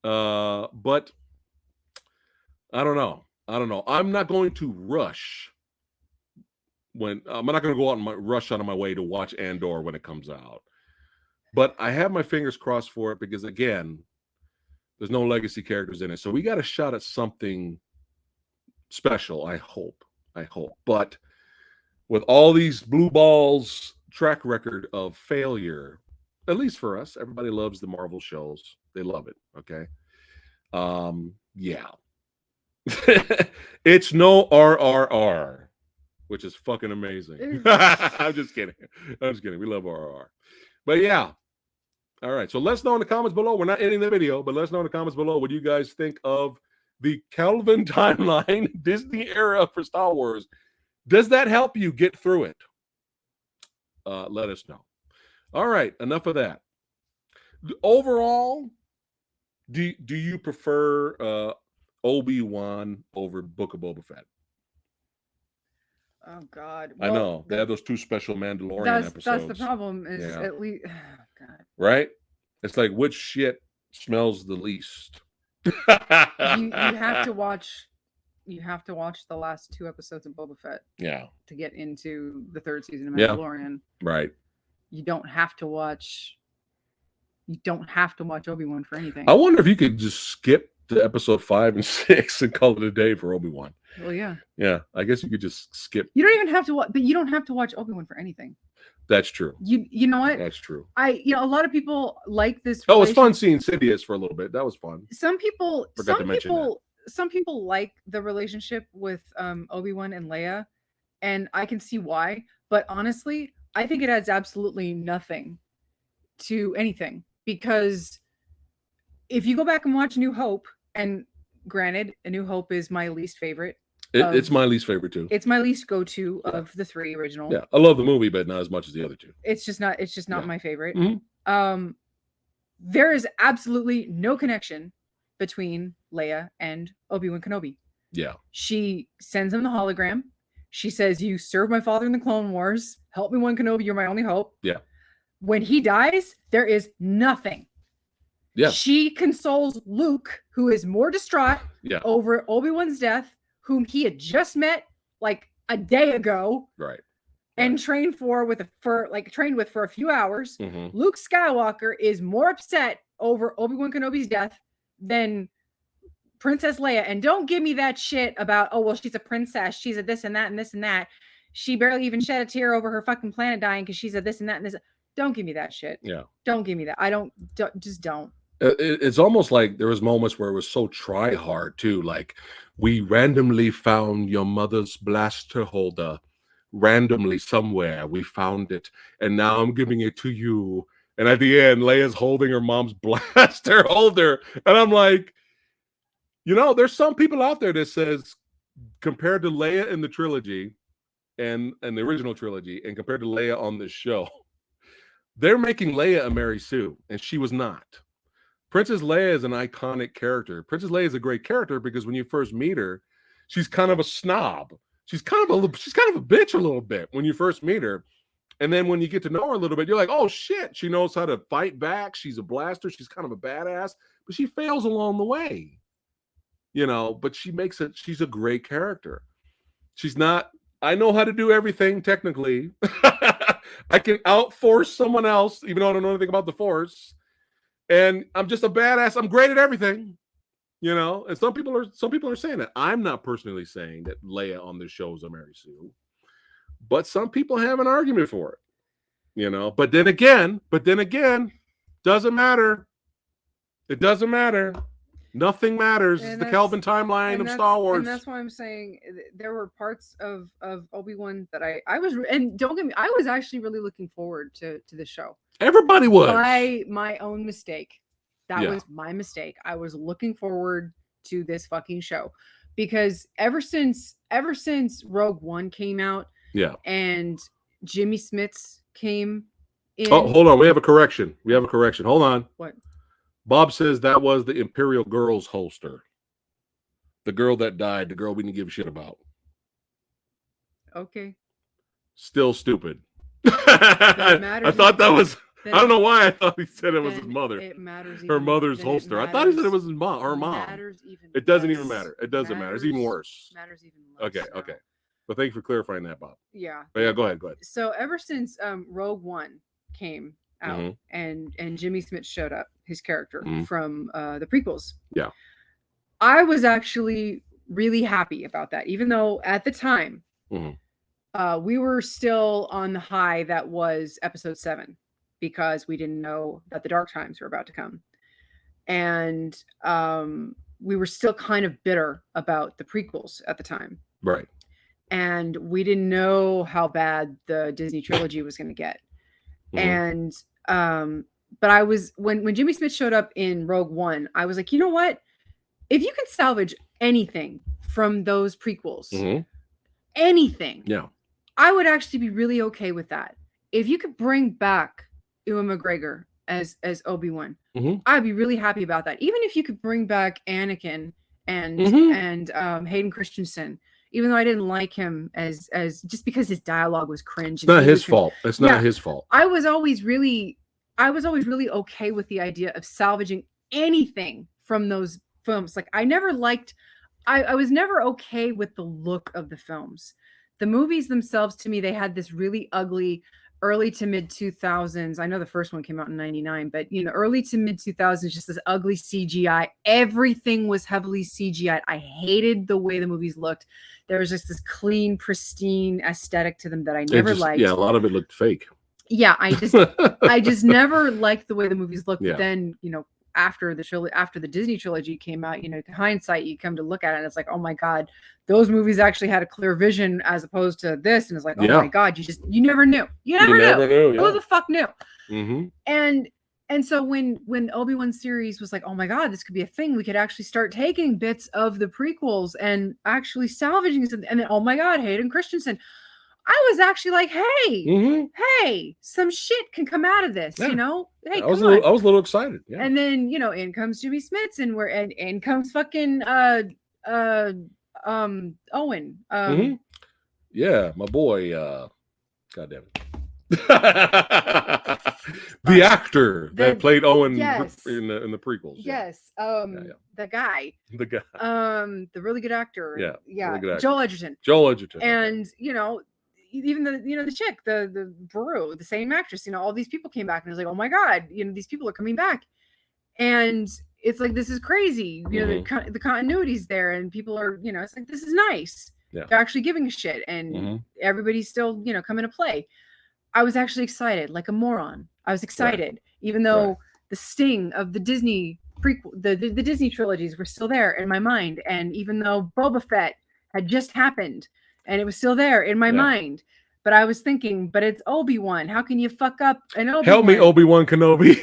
But I don't know. I'm not going to rush I'm not going to go out and rush out of my way to watch Andor when it comes out. But I have my fingers crossed for it because, again, there's no legacy characters in it. So we got a shot at something special, I hope. But with all these blue balls track record of failure, at least for us, everybody loves the Marvel shows. They love it, okay? Yeah. It's no RRR, which is fucking amazing. I'm just kidding. We love RRR. But yeah. All right. So let us know in the comments below. We're not ending the video, but let us know in the comments below what you guys think of the Kelvin timeline Disney era for Star Wars. Does that help you get through it? Let us know. All right. Enough of that. Overall, do you prefer Obi-Wan over Book of Boba Fett? Oh God! Well, I know they have those 2 special Mandalorian episodes. That's the problem. Is at least God. Right? It's like which shit smells the least. you have to watch. You have to watch the last 2 episodes of Boba Fett. Yeah. To get into the 3rd season of Mandalorian. Yeah. Right. You don't have to watch Obi-Wan for anything. I wonder if you could just skip to episode 5 and 6 and call it a day for Obi-Wan. Well, yeah. Yeah, I guess you could just skip. You don't even have to watch, but you don't have to watch Obi-Wan for anything. That's true. You know what? That's true. A lot of people like this. Oh, it was fun seeing Sidious for a little bit. That was fun. Some people like the relationship with Obi-Wan and Leia, and I can see why. But honestly, I think it adds absolutely nothing to anything, because if you go back and watch New Hope, and granted, A New Hope is my least favorite. It's my least favorite too. It's my least go-to of the 3 original. Yeah, I love the movie, but not as much as the other 2. It's just not my favorite. Mm-hmm. There is absolutely no connection between Leia and Obi-Wan Kenobi. Yeah. She sends him the hologram. She says, "You served my father in the Clone Wars. Help me, Obi-Wan Kenobi. You're my only hope." Yeah. When he dies, there is nothing. Yeah. She consoles Luke, who is more distraught over Obi-Wan's death, whom he had just met like a day ago. Right. And trained with for a few hours. Mm-hmm. Luke Skywalker is more upset over Obi-Wan Kenobi's death than Princess Leia. And don't give me that shit about, oh, well, she's a princess. She's a this and that and this and that. She barely even shed a tear over her fucking planet dying because she's a this and that and this. Don't give me that shit. Yeah. Don't give me that. Just don't. It's almost like there was moments where it was so try hard too. Like, we randomly found your mother's blaster holder randomly somewhere. We found it, and now I'm giving it to you. And at the end, Leia's holding her mom's blaster holder, and I'm like, there's some people out there that says, compared to Leia in the trilogy and the original trilogy, and compared to Leia on this show, they're making Leia a Mary Sue, and she was not. Princess Leia is an iconic character. Princess Leia is a great character because when you first meet her, she's kind of a snob. She's kind of a bitch a little bit when you first meet her. And then when you get to know her a little bit, you're like, oh shit, she knows how to fight back. She's a blaster. She's kind of a badass, but she fails along the way. But she's a great character. She's not, I know how to do everything technically. I can outforce someone else, even though I don't know anything about the Force. And I'm just a badass. I'm great at everything, And some people are saying that. I'm not personally saying that Leia on this show is a Mary Sue, but some people have an argument for it, But then again, doesn't matter. It doesn't matter. Nothing matters. It's the Kelvin timeline of Star Wars. And that's why I'm saying there were parts of Obi-Wan that I was, and don't get me, I was actually really looking forward to the show. Everybody was. By my own mistake. That was my mistake. I was looking forward to this fucking show because ever since Rogue One came out, and Jimmy Smits came in. Oh, hold on. We have a correction. Hold on. What? Bob says that was the Imperial Girls holster. The girl that died, the girl we didn't give a shit about. Okay. Still stupid. I thought that was... I don't know why I thought he said it was his mother. It matters. Her mother's holster. I thought he said it was his mom. Her mom. It doesn't even matter. It doesn't matter. It's even worse. Matters even less. Okay. Well, thank you for clarifying that, Bob. Yeah. But yeah, go ahead. So ever since Rogue One came out and Jimmy Smits showed up, his character from the prequels. Yeah. I was actually really happy about that, even though at the time we were still on the high that was Episode 7. Because we didn't know that the dark times were about to come. And we were still kind of bitter about the prequels at the time. Right. And we didn't know how bad the Disney trilogy was going to get. And, but I was, when Jimmy Smits showed up in Rogue One, I was like, you know what? If you can salvage anything from those prequels, anything, I would actually be really okay with that. If you could bring back Ewan McGregor as Obi-Wan, I'd be really happy about that. Even if you could bring back Anakin and Hayden Christensen, even though I didn't like him as just because his dialogue was cringe. It's not his fault. It's not his fault. I was always really okay with the idea of salvaging anything from those films. Like I was never okay with the look of the films. The movies themselves, to me, they had this really ugly early to mid 2000s. I know the first one came out in 99, but early to mid 2000s, just this ugly CGI. Everything was heavily CGI. I hated the way the movies looked. There was just this clean, pristine aesthetic to them that I never liked. Yeah, a lot of it looked fake. Yeah, I just never liked the way the movies looked. But then, after the Disney trilogy came out, in hindsight, you come to look at it and it's like, oh my God, those movies actually had a clear vision as opposed to this. And it's like, oh my God, you never knew. You never knew. Who the fuck knew? And so when Obi-Wan series was like, oh my God, this could be a thing. We could actually start taking bits of the prequels and actually salvaging something. And then, oh my God, Hayden Christensen. I was actually like, hey, some shit can come out of this, Hey, I was a little excited. Yeah. And then, in comes Jimmy Smits and in comes fucking Owen. Yeah, my boy. God damn it. The actor that played Owen in the prequels. Yes. The guy. The really good actor. Yeah. Really good actor. Joel Edgerton. And even the chick, the Brew, the same actress, all these people came back and it was like, oh my God, these people are coming back. And it's like, this is crazy. The continuity's there and people are, it's like, this is nice. Yeah. They're actually giving a shit and everybody's still, coming to play. I was actually excited, like a moron. I was excited, even though the sting of the Disney the Disney trilogies were still there in my mind, and even though Boba Fett had just happened, and it was still there in my mind, but I was thinking, but it's Obi-Wan. How can you fuck up an Obi-Wan? Help me, Obi-Wan Kenobi.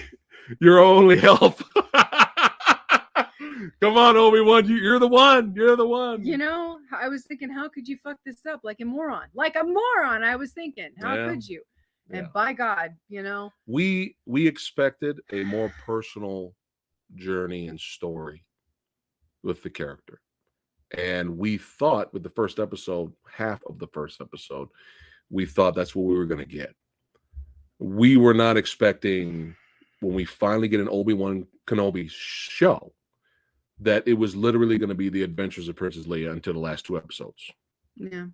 Your only help. Come on, Obi-Wan. You're the one. You're the one. You know, I was thinking, how could you fuck this up like a moron? Like a moron, I was thinking. How could you? And by God, you know. We expected a more personal journey and story with the character. And we thought with the first episode, half of the first episode, we thought that's what we were going to get. We were not expecting, when we finally get an Obi-Wan Kenobi show, that it was literally going to be the adventures of Princess Leia until the last 2 episodes. Yeah.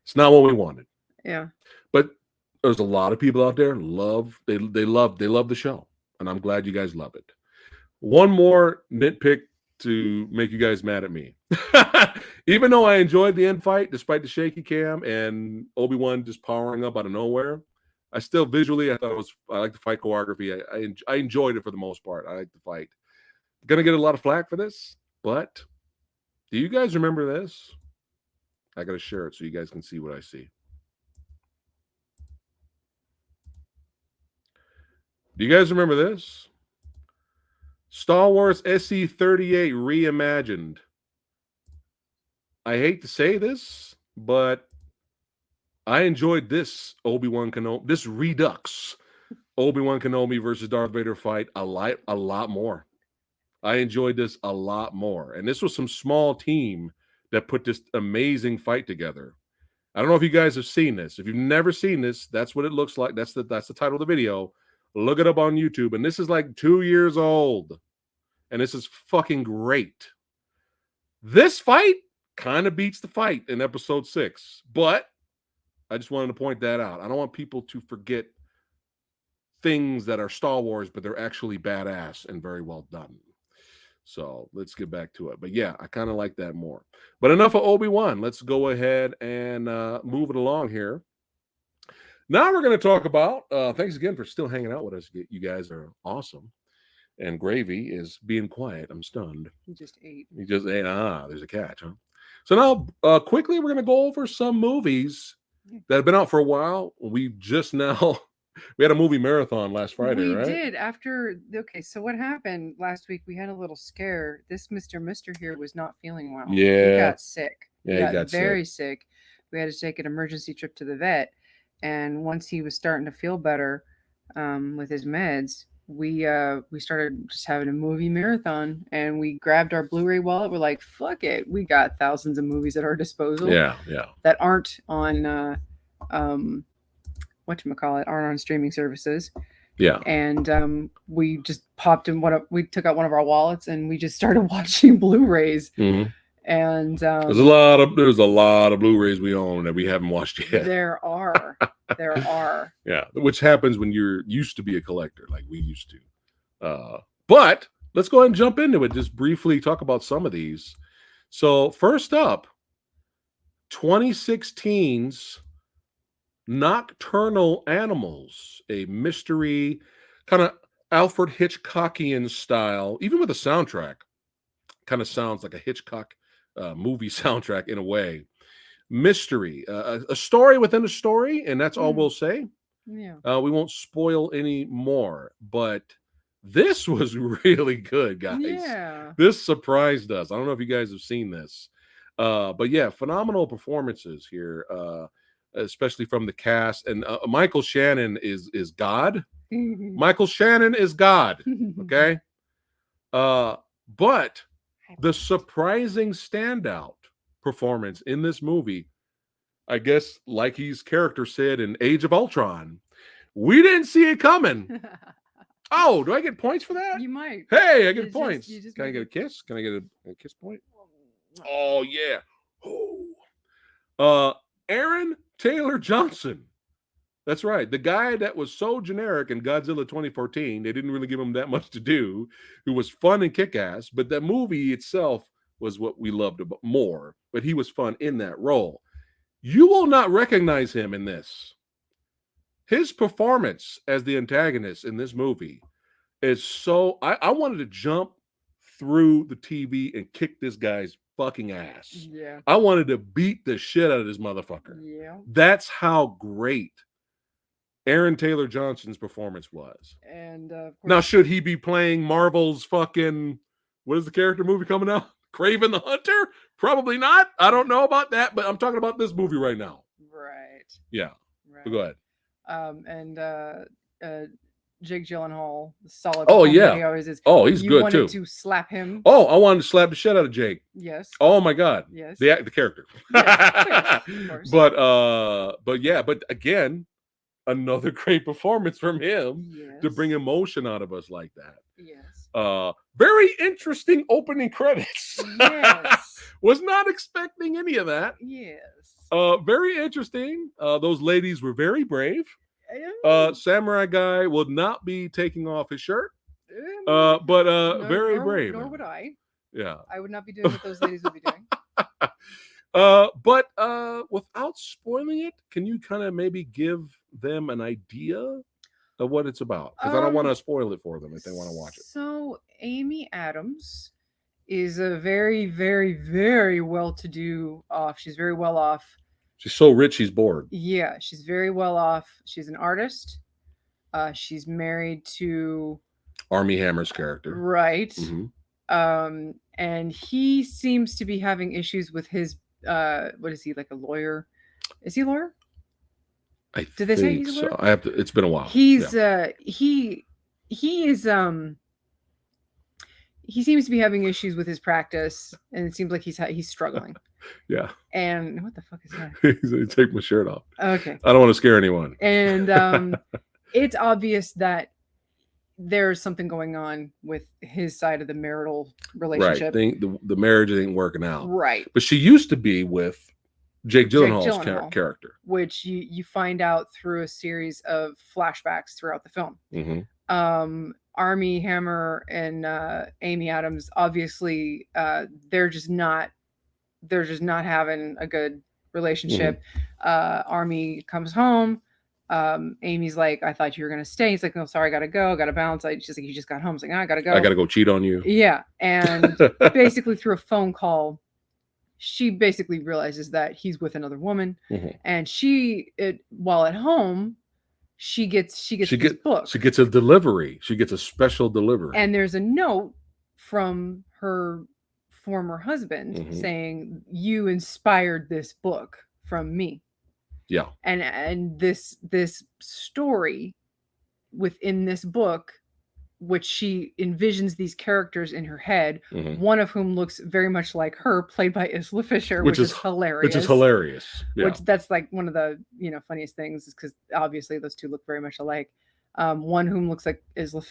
It's not what we wanted. Yeah. But there's a lot of people out there they love the show. And I'm glad you guys love it. One more nitpick to make you guys mad at me. Even though I enjoyed the end fight, despite the shaky cam and Obi-Wan just powering up out of nowhere, I still visually, I like the fight choreography. I enjoyed it for the most part. I like the fight. Gonna get a lot of flack for this, but do you guys remember this? I gotta share it so you guys can see what I see. Do you guys remember this? Star Wars SC-38 reimagined. I hate to say this, but I enjoyed this Obi-Wan Kenobi, this Redux Obi-Wan Kenobi versus Darth Vader fight a lot more. I enjoyed this a lot more. And this was some small team that put this amazing fight together. I don't know if you guys have seen this. If you've never seen this, that's what it looks like. That's the title of the video. Look it up on YouTube. And this is like 2 years old. And this is fucking great. This fight kind of beats the fight in episode 6. But I just wanted to point that out. I don't want people to forget things that are Star Wars, but they're actually badass and very well done. So let's get back to it. But yeah, I kind of like that more. But enough of Obi-Wan. Let's go ahead and move it along here. Now we're going to talk about, thanks again for still hanging out with us. You guys are awesome. And Gravy is being quiet. I'm stunned. He just ate. He just ate. There's a catch, huh? So now, quickly, we're going to go over some movies that have been out for a while. We had a movie marathon last Friday, right? We did. Okay, so what happened last week? We had a little scare. This Mr. here was not feeling well. Yeah. He got sick. Yeah, he got very sick. We had to take an emergency trip to the vet. And once he was starting to feel better with his meds, we started just having a movie marathon, and we grabbed our Blu-ray wallet. We're like, fuck it. We got thousands of movies at our disposal. Yeah. That aren't on aren't on streaming services. Yeah. And we just popped in we took out one of our wallets and we just started watching Blu-rays. Mm-hmm. And there's a lot of Blu-rays we own that we haven't watched yet. There are. Yeah, which happens when you're used to be a collector, like we used to. But let's go ahead and jump into it. Just briefly talk about some of these. So first up, 2016's Nocturnal Animals, a mystery, kind of Alfred Hitchcockian style, even with a soundtrack. Kind of sounds like a Hitchcock movie soundtrack in a way. Mystery, a story within a story, and that's all we'll say. Yeah. We won't spoil any more, but this was really good, guys. Yeah. This surprised us. I don't know if you guys have seen this, but yeah, phenomenal performances here, especially from the cast. And Michael Shannon is God. Michael Shannon is God. Okay, but the surprising standout performance in this movie, I guess, like his character said in Age of Ultron, we didn't see it coming. Oh, do I get points for that? You might. Hey, I get points. Can I get a kiss? Can I get a kiss point? Oh, yeah. Oh. Aaron Taylor Johnson. That's right. The guy that was so generic in Godzilla 2014, they didn't really give him that much to do, who was fun and kick-ass, but that movie itself was what we loved more, but he was fun in that role. You will not recognize him in this. his performance as the antagonist in this movie is so. I wanted to jump through the TV and kick this guy's fucking ass. Yeah. I wanted to beat the shit out of this motherfucker. Yeah. That's how great Aaron Taylor Johnson's performance was. And now, should he be playing Marvel's fucking, what is the character movie coming out? Kraven the Hunter? Probably not. I don't know about that, but I'm talking about this movie right now. Right. Yeah. Right. But go ahead. And Jake Gyllenhaal, solid. Oh yeah, he always is. Oh, he's good too. You wanted to slap him. Oh, I wanted to slap the shit out of Jake. Yes. Oh my god. Yes. The character. Yes, of course. But yeah, but again, another great performance from him to bring emotion out of us like that. Yes. Very interesting opening credits. Yes. Was not expecting any of that. Yes. Very interesting. Those ladies were very brave. Samurai guy will not be taking off his shirt. But very brave. Nor would I. Yeah. I would not be doing what those ladies would be doing. But without spoiling it, can you kind of maybe give them an idea of what it's about? Because I don't want to spoil it for them if they want to watch it. So Amy Adams is a very, very, very well-to-do off. She's very well off. She's so rich, she's bored. Yeah, she's very well off. She's an artist. She's married to Armie Hammer's character. Right. Mm-hmm. And he seems to be having issues with his what is he, like a lawyer? Is he a lawyer? Did they say he's a lawyer? So. It's been a while. He's he is he seems to be having issues with his practice, and it seems like he's struggling. Yeah. And what the fuck is that? He's take my shirt off. Okay. I don't want to scare anyone. And it's obvious that there's something going on with his side of the marital relationship. Right. The marriage ain't working out. Right. But she used to be with Jake Gyllenhaal's character, which you find out through a series of flashbacks throughout the film. Mm-hmm. Armie Hammer and Amy Adams, obviously, they're just not having a good relationship. Mm-hmm. Armie comes home. Amy's like, I thought you were gonna stay. He's like, no, sorry, I gotta go, gotta bounce. She's like, you just got home. He's like, I gotta go. I gotta go cheat on you. Yeah. And basically through a phone call, she basically realizes that he's with another woman. Mm-hmm. And while at home, she gets this book. She gets a delivery. She gets a special delivery. And there's a note from her former husband, mm-hmm. saying, you inspired this book from me. Yeah. And this story within this book, which she envisions these characters in her head, mm-hmm. one of whom looks very much like her, played by Isla Fisher, which is hilarious. Which is hilarious. Yeah. Which that's like one of the funniest things, is because obviously those two look very much alike. One whom looks like Isla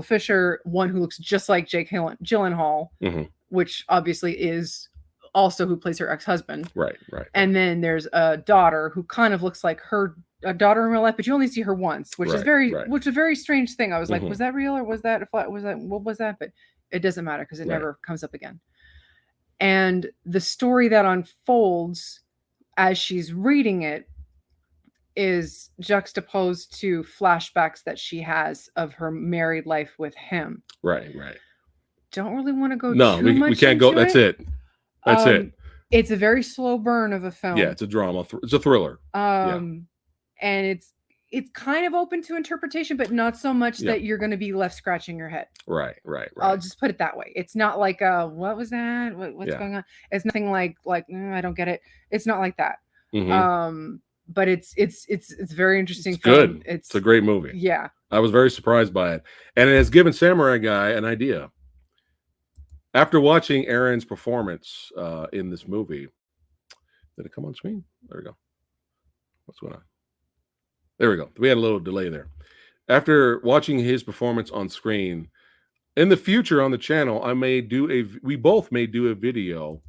Fisher, one who looks just like Jake Gyllenhaal, mm-hmm. which obviously is also who plays her ex-husband. Right. And then there's a daughter who kind of looks like her daughter in real life, but you only see her once, which is which is a very strange thing. I was like, mm-hmm. was that real, or was that what was that? But it doesn't matter, because it never comes up again. And the story that unfolds as she's reading it is juxtaposed to flashbacks that she has of her married life with him. Right. Don't really want to go too much. We can't go. That's it. That's it. It's a very slow burn of a film. Yeah, it's a drama. It's a thriller. And it's kind of open to interpretation, but not so much that you're going to be left scratching your head. Right. I'll just put it that way. It's not like what was that? What's going on? It's nothing like I don't get it. It's not like that. Mm-hmm. But it's very interesting. It's good. It's a great movie. Yeah. I was very surprised by it, and it has given Samurai Guy an idea. After watching Aaron's performance in this movie, did it come on screen? There we go. What's going on? There we go. We had a little delay there. After watching his performance on screen, in the future on the channel, we both may do a video,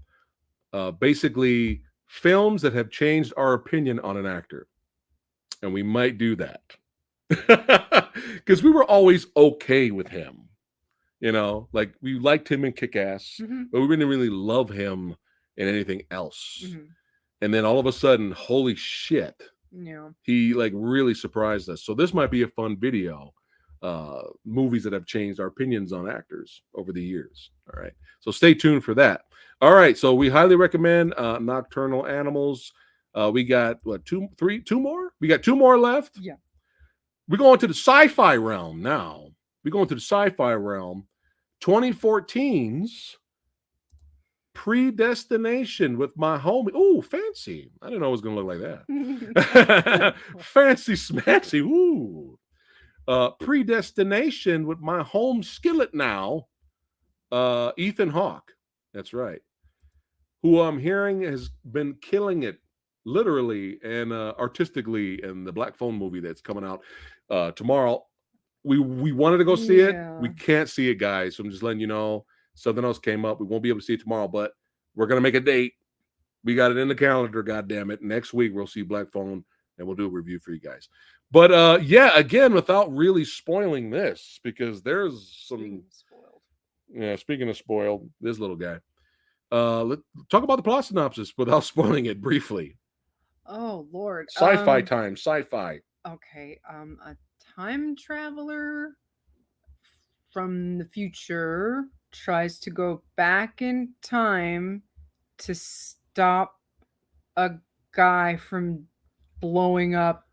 basically films that have changed our opinion on an actor, and we might do that because we were always okay with him. Like we liked him in Kick-Ass, mm-hmm. but we didn't really love him in anything else. Mm-hmm. And then all of a sudden, holy shit, Yeah. He like really surprised us. So this might be a fun video. Movies that have changed our opinions on actors over the years. All right. So stay tuned for that. All right. So we highly recommend Nocturnal Animals. We got what, two more? We got two more left. Yeah. We're going to the sci-fi realm now. We're going to the sci-fi realm. 2014's Predestination with my homie. Oh, fancy. I didn't know it was going to look like that. Fancy smancy. Ooh. Predestination with my home skillet now. Ethan Hawke. That's right. Who I'm hearing has been killing it literally and artistically in the Black Phone movie that's coming out tomorrow. We wanted to go see it. We can't see it, guys. So I'm just letting you know. Something else came up. We won't be able to see it tomorrow, but we're gonna make a date. We got it in the calendar. God damn it! Next week we'll see Black Phone and we'll do a review for you guys. But yeah, again, without really spoiling this, because there's some spoiled. Yeah, speaking of spoiled, this little guy. Let's talk about the plot synopsis without spoiling it briefly. Oh Lord. Sci-fi time, sci-fi. Okay. A time traveler from the future tries to go back in time to stop a guy from blowing up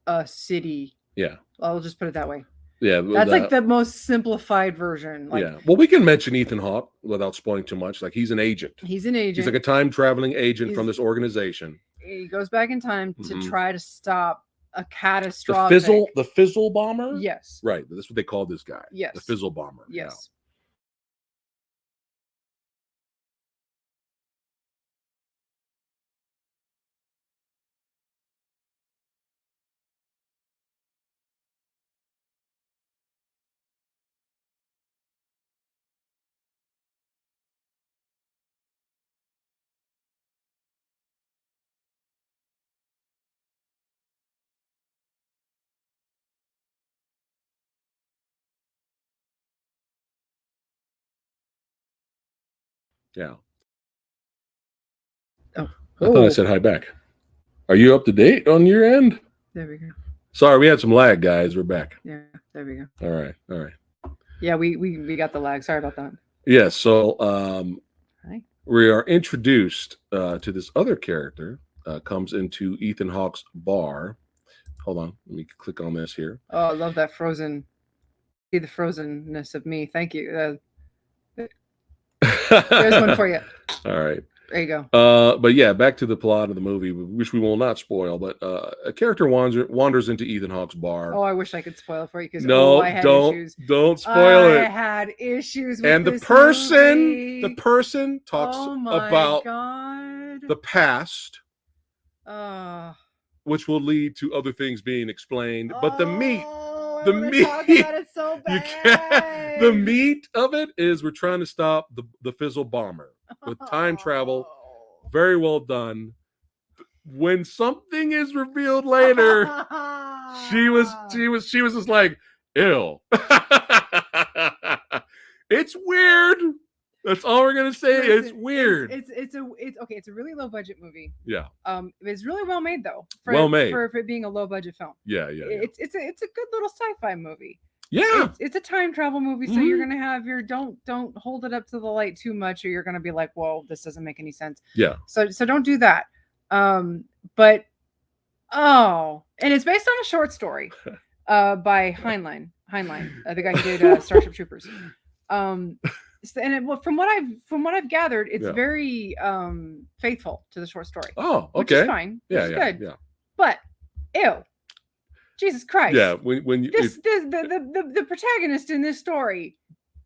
a city. Yeah. I'll just put it that way. Yeah. That's like the most simplified version. Like, yeah. Well, we can mention Ethan Hawke without spoiling too much. Like, he's an agent. He's an agent. He's like a time traveling agent from this organization. He goes back in time to try to stop a catastrophic. The Fizzle bomber? Yes. Right. That's what they call this guy. Yes. The Fizzle bomber. Yes. Yeah. Oh. I thought I said hi back. Are you up to date on your end? There we go. Sorry, we had some lag, guys. We're back. Yeah, there we go. All right. All right. Yeah, we got the lag. Sorry about that. Yeah, so we are introduced to this other character, comes into Ethan Hawke's bar. Hold on, let me click on this here. Oh, I love that frozen. See the frozenness of me. Thank you. There's one for you. All right. There you go. But yeah, back to the plot of the movie, which we will not spoil. But a character wanders into Ethan Hawke's bar. Oh, I wish I could spoil it for you because no, I had don't issues. Don't spoil it. I had issues with and this the movie. person talks about God. the past, which will lead to other things being explained. But the meat. The meat, talk about it so bad. The meat of it is we're trying to stop the Fizzle bomber with time travel. Very well done. When something is revealed later, she was just like, ew. It's weird. That's all we're gonna say. Listen, it's weird. It's okay. It's a really low budget movie. Yeah. It's really well made though. Well made for it being a low budget film. Yeah. It's a good little sci-fi movie. Yeah. It's a time travel movie, so you're gonna have your don't hold it up to the light too much, or you're gonna be like, whoa, this doesn't make any sense. Yeah. So don't do that. But and it's based on a short story, by Heinlein, the guy who did Starship Troopers. And from what I've gathered, it's very faithful to the short story. Oh, okay. Which is fine. Yeah, which is yeah, good. yeah. But ew, Jesus Christ. Yeah, when you the protagonist in this story.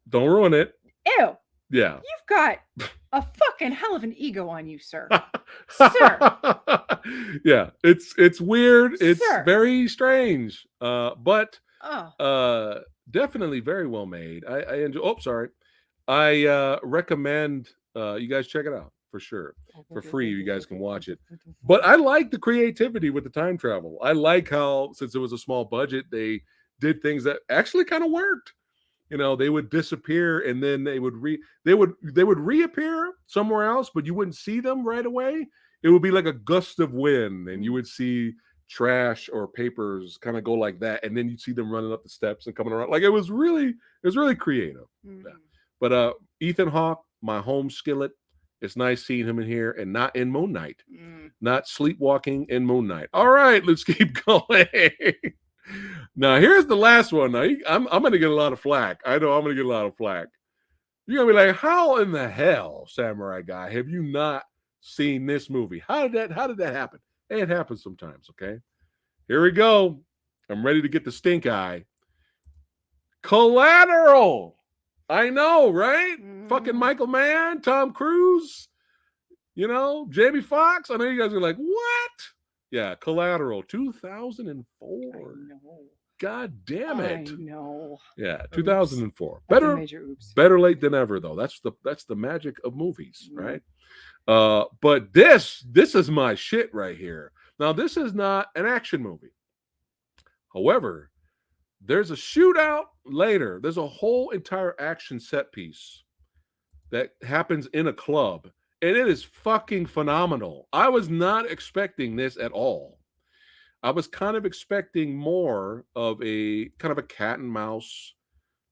Don't ruin it. Ew. Yeah. You've got a fucking hell of an ego on you, sir. Sir. Yeah, it's weird. It's very strange. But definitely very well made. I enjoy. Oh, sorry. I recommend you guys check it out for sure. For free, you guys can watch it. But I like the creativity with the time travel. I like how, since it was a small budget, they did things that actually kind of worked. You know, they would disappear and then they would reappear somewhere else, but you wouldn't see them right away. It would be like a gust of wind, and you would see trash or papers kind of go like that, and then you see them running up the steps and coming around. Like it was really creative. Mm. Yeah. But Ethan Hawke, my home skillet. It's nice seeing him in here and not in Moon Knight, not sleepwalking in Moon Knight. All right, let's keep going. Now here's the last one. Now I'm going to get a lot of flack. I know I'm going to get a lot of flack. You're going to be like, how in the hell, Samurai Guy, have you not seen this movie? How did that happen? It happens sometimes, okay? Here we go. I'm ready to get the stink eye. Collateral. I know, right? Fucking Michael Mann, Tom Cruise, Jamie Foxx. I know you guys are like, what? Yeah, Collateral, 2004. God damn it. I know. Yeah, 2004. That's a major oops. Better late than ever, though. That's the magic of movies, right? But this is my shit right here. Now, this is not an action movie. However, there's a shootout later. There's a whole entire action set piece that happens in a club, and it is fucking phenomenal. I was not expecting this at all. I was kind of expecting more of a kind of a cat and mouse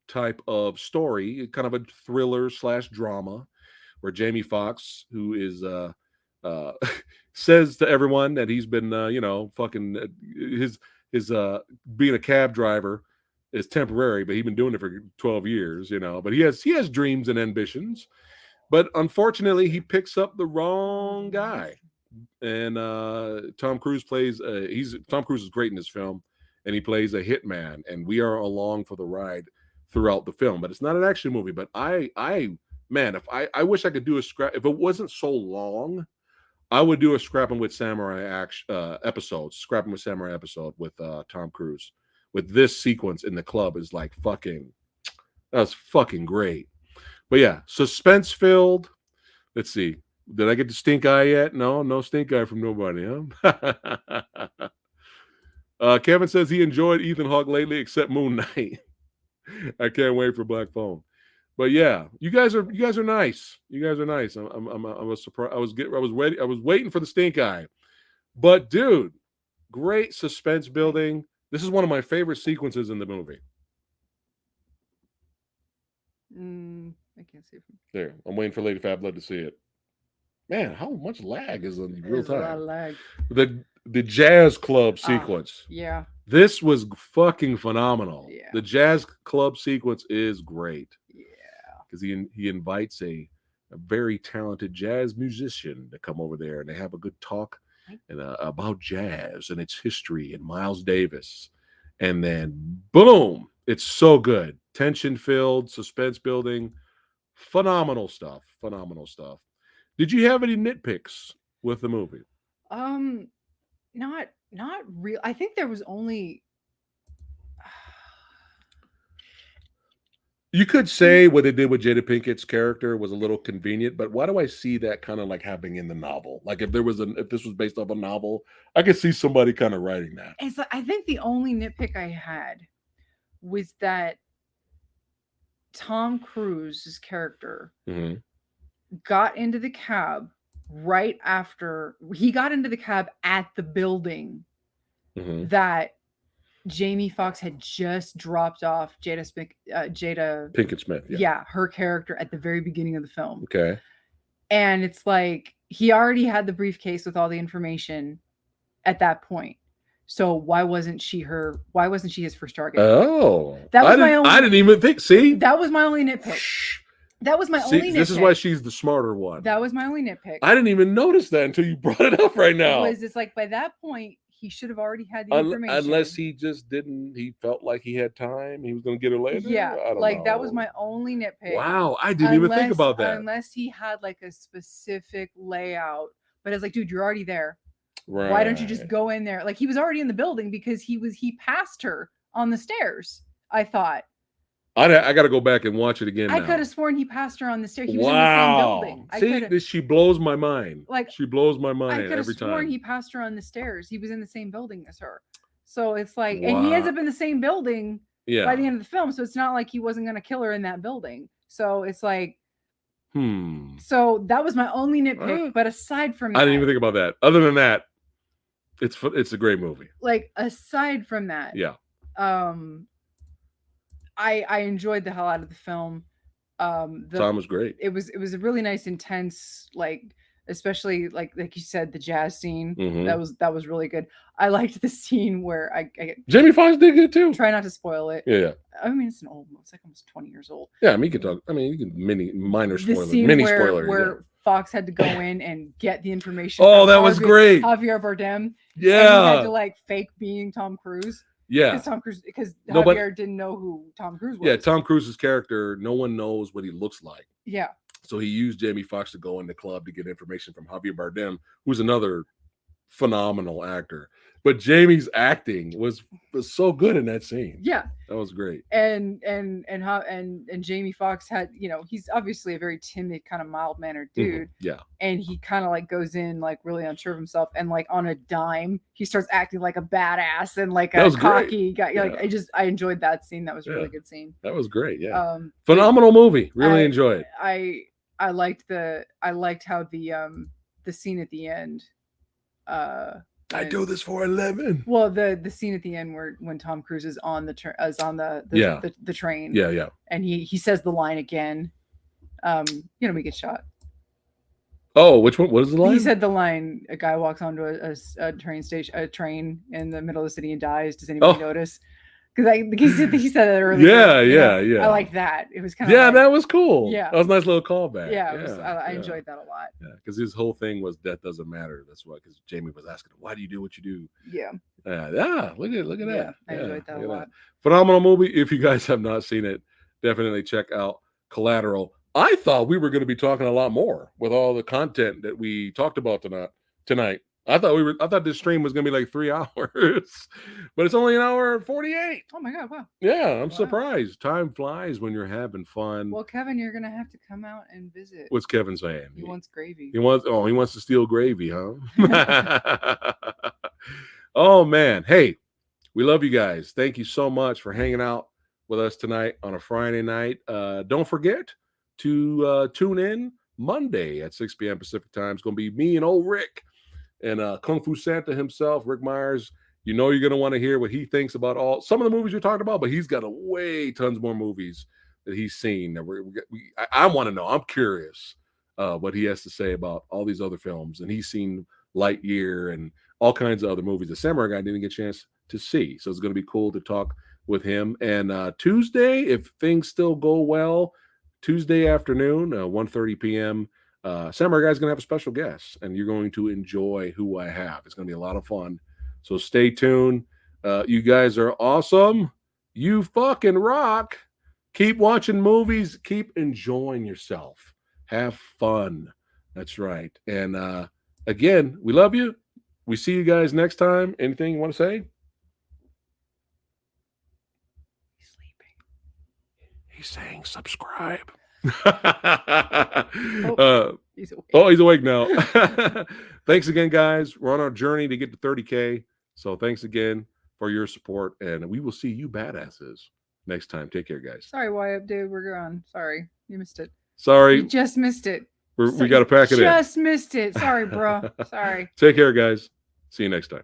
type of story, kind of a thriller / drama, where Jamie Foxx, who is says to everyone that he's been fucking his being a cab driver is temporary, but he's been doing it for 12 years, but he has dreams and ambitions, but unfortunately he picks up the wrong guy. And Tom Cruise Tom Cruise is great in this film, and he plays a hitman, and we are along for the ride throughout the film. But it's not an action movie. But I wish I could do a scrap. If it wasn't so long, I would do a Scrapping with Samurai episode. Scrapping with Samurai episode with Tom Cruise. With this sequence in the club is like that's fucking great. But yeah, suspense filled. Let's see. Did I get the stink eye yet? No stink eye from nobody, huh? Kevin says he enjoyed Ethan Hawke lately, except Moon Knight. I can't wait for Black Phone. But yeah, you guys are nice. You guys are nice. I was surprised. I was waiting for the stink eye. But dude, great suspense building. This is one of my favorite sequences in the movie. I can't see it. There, I'm waiting for Lady Fat Blood to see it. Man, how much lag is in real time? A lot of lag. The jazz club sequence. Yeah. This was fucking phenomenal. Yeah. The jazz club sequence is great. Yeah. Because he invites a very talented jazz musician to come over there, and they have a good talk about jazz and its history and Miles Davis. And then boom, it's so good. Tension filled, suspense building, phenomenal stuff. Did you have any nitpicks with the movie? Not real. I think there was only. You could say what they did with Jada Pinkett's character was a little convenient, but why do I see that kind of like happening in the novel? Like if this was based off a novel, I could see somebody kind of writing that. I think the only nitpick I had was that Tom Cruise's character got into the cab right after he got into the cab at the building that Jamie Foxx had just dropped off Jada Pinkett Smith. Yeah, her character at the very beginning of the film. Okay. And it's like he already had the briefcase with all the information at that point. So why wasn't she his first target? Oh. I didn't even think. See? That was my only nitpick. That was my only nitpick. This is why she's the smarter one. That was my only nitpick. I didn't even notice that until you brought it up right now. It's like by that point, he should have already had the information. Unless he just didn't. He felt like he had time. He was going to get her later. Yeah, I don't know. That was my only nitpick. Wow, I didn't even think about that. Unless he had like a specific layout. But it's like, dude, you're already there. Right. Why don't you just go in there? Like he was already in the building because he passed her on the stairs. I thought. I got to go back and watch it again. I could have sworn he passed her on the stairs. He was in the same building. See, she blows my mind. She blows my mind every time. I could have sworn he passed her on the stairs. He was in the same building as her. So it's like, and he ends up in the same building by the end of the film. So it's not like he wasn't going to kill her in that building. So it's like, So that was my only nitpick. But aside from that, I didn't even think about that. Other than that, It's a great movie. Like aside from that, Yeah. I enjoyed the hell out of the film. Tom was great. It was a really nice, intense, like especially like you said, the jazz scene. That was really good. I liked the scene where Jamie Foxx did good too. Try not to spoil it. Yeah. I mean, it's an old movie. It's like almost 20 years old. Yeah, I mean, you can talk. I mean, you can minor spoiler, the scene mini where, spoiler. Where Fox had to go in and get the information. Oh, that was great. Javier Bardem. Yeah. And he had to like fake being Tom Cruise. Yeah. Because Javier didn't know who Tom Cruise was. Yeah, Tom Cruise's character, no one knows what he looks like. Yeah. So he used Jamie Foxx to go in the club to get information from Javier Bardem, who's another phenomenal actor. But Jamie's acting was so good in that scene. Yeah, that was great. And Jamie Foxx had, he's obviously a very timid, kind of mild mannered dude. Yeah, and he kind of like goes in like really unsure of himself, and like on a dime he starts acting like a badass and like a cocky guy. Like I enjoyed that scene. That was a really good scene. That was great. Yeah, phenomenal movie. Really enjoy it. I liked how the scene at the end. I do this for 11. Well, the scene at the end where when Tom Cruise is on the train. Yeah. And he says the line again. We get shot. Oh, which one? What is the line? He said the line: a guy walks onto a train in the middle of the city and dies. Does anybody notice? Because he said that earlier. Yeah. I like that. It was kind of that was cool. Yeah, that was a nice little callback. Yeah, I enjoyed that a lot. Yeah, because his whole thing was death doesn't matter. That's why. Because Jamie was asking, "Why do you do what you do?" Yeah. Look at that. I enjoyed that a lot. Phenomenal movie. If you guys have not seen it, definitely check out Collateral. I thought we were going to be talking a lot more with all the content that we talked about tonight. I thought this stream was gonna be like 3 hours, but it's only 1 hour and 48. Oh my god! Wow. Yeah, I'm surprised. Time flies when you're having fun. Well, Kevin, you're gonna have to come out and visit. What's Kevin saying? He wants gravy. He wants to steal gravy, huh? Oh man, hey, we love you guys. Thank you so much for hanging out with us tonight on a Friday night. Don't forget to tune in Monday at 6 p.m. Pacific time. It's gonna be me and old Rick. And Kung Fu Santa himself, Rick Myers, you're going to want to hear what he thinks about some of the movies we talked about, but he's got tons more movies that he's seen. I want to know. I'm curious what he has to say about all these other films. And he's seen Lightyear and all kinds of other movies the Samurai Guy didn't get a chance to see. So it's going to be cool to talk with him. And Tuesday, if things still go well, Tuesday afternoon, 1:30 p.m., Samurai Guy's going to have a special guest, and you're going to enjoy who I have. It's going to be a lot of fun. So stay tuned. You guys are awesome. You fucking rock. Keep watching movies. Keep enjoying yourself. Have fun. That's right. And again, we love you. We see you guys next time. Anything you want to say? He's sleeping. He's saying subscribe. He's awake. He's awake now. Thanks again, guys. We're on our journey to get to 30K. So thanks again for your support, and we will see you badasses next time. Take care, guys. Sorry, Wyatt, dude. We're gone. Sorry, you missed it. Sorry, you just missed it. We got to pack it in. Just missed it. Sorry, bro. Sorry. Take care, guys. See you next time.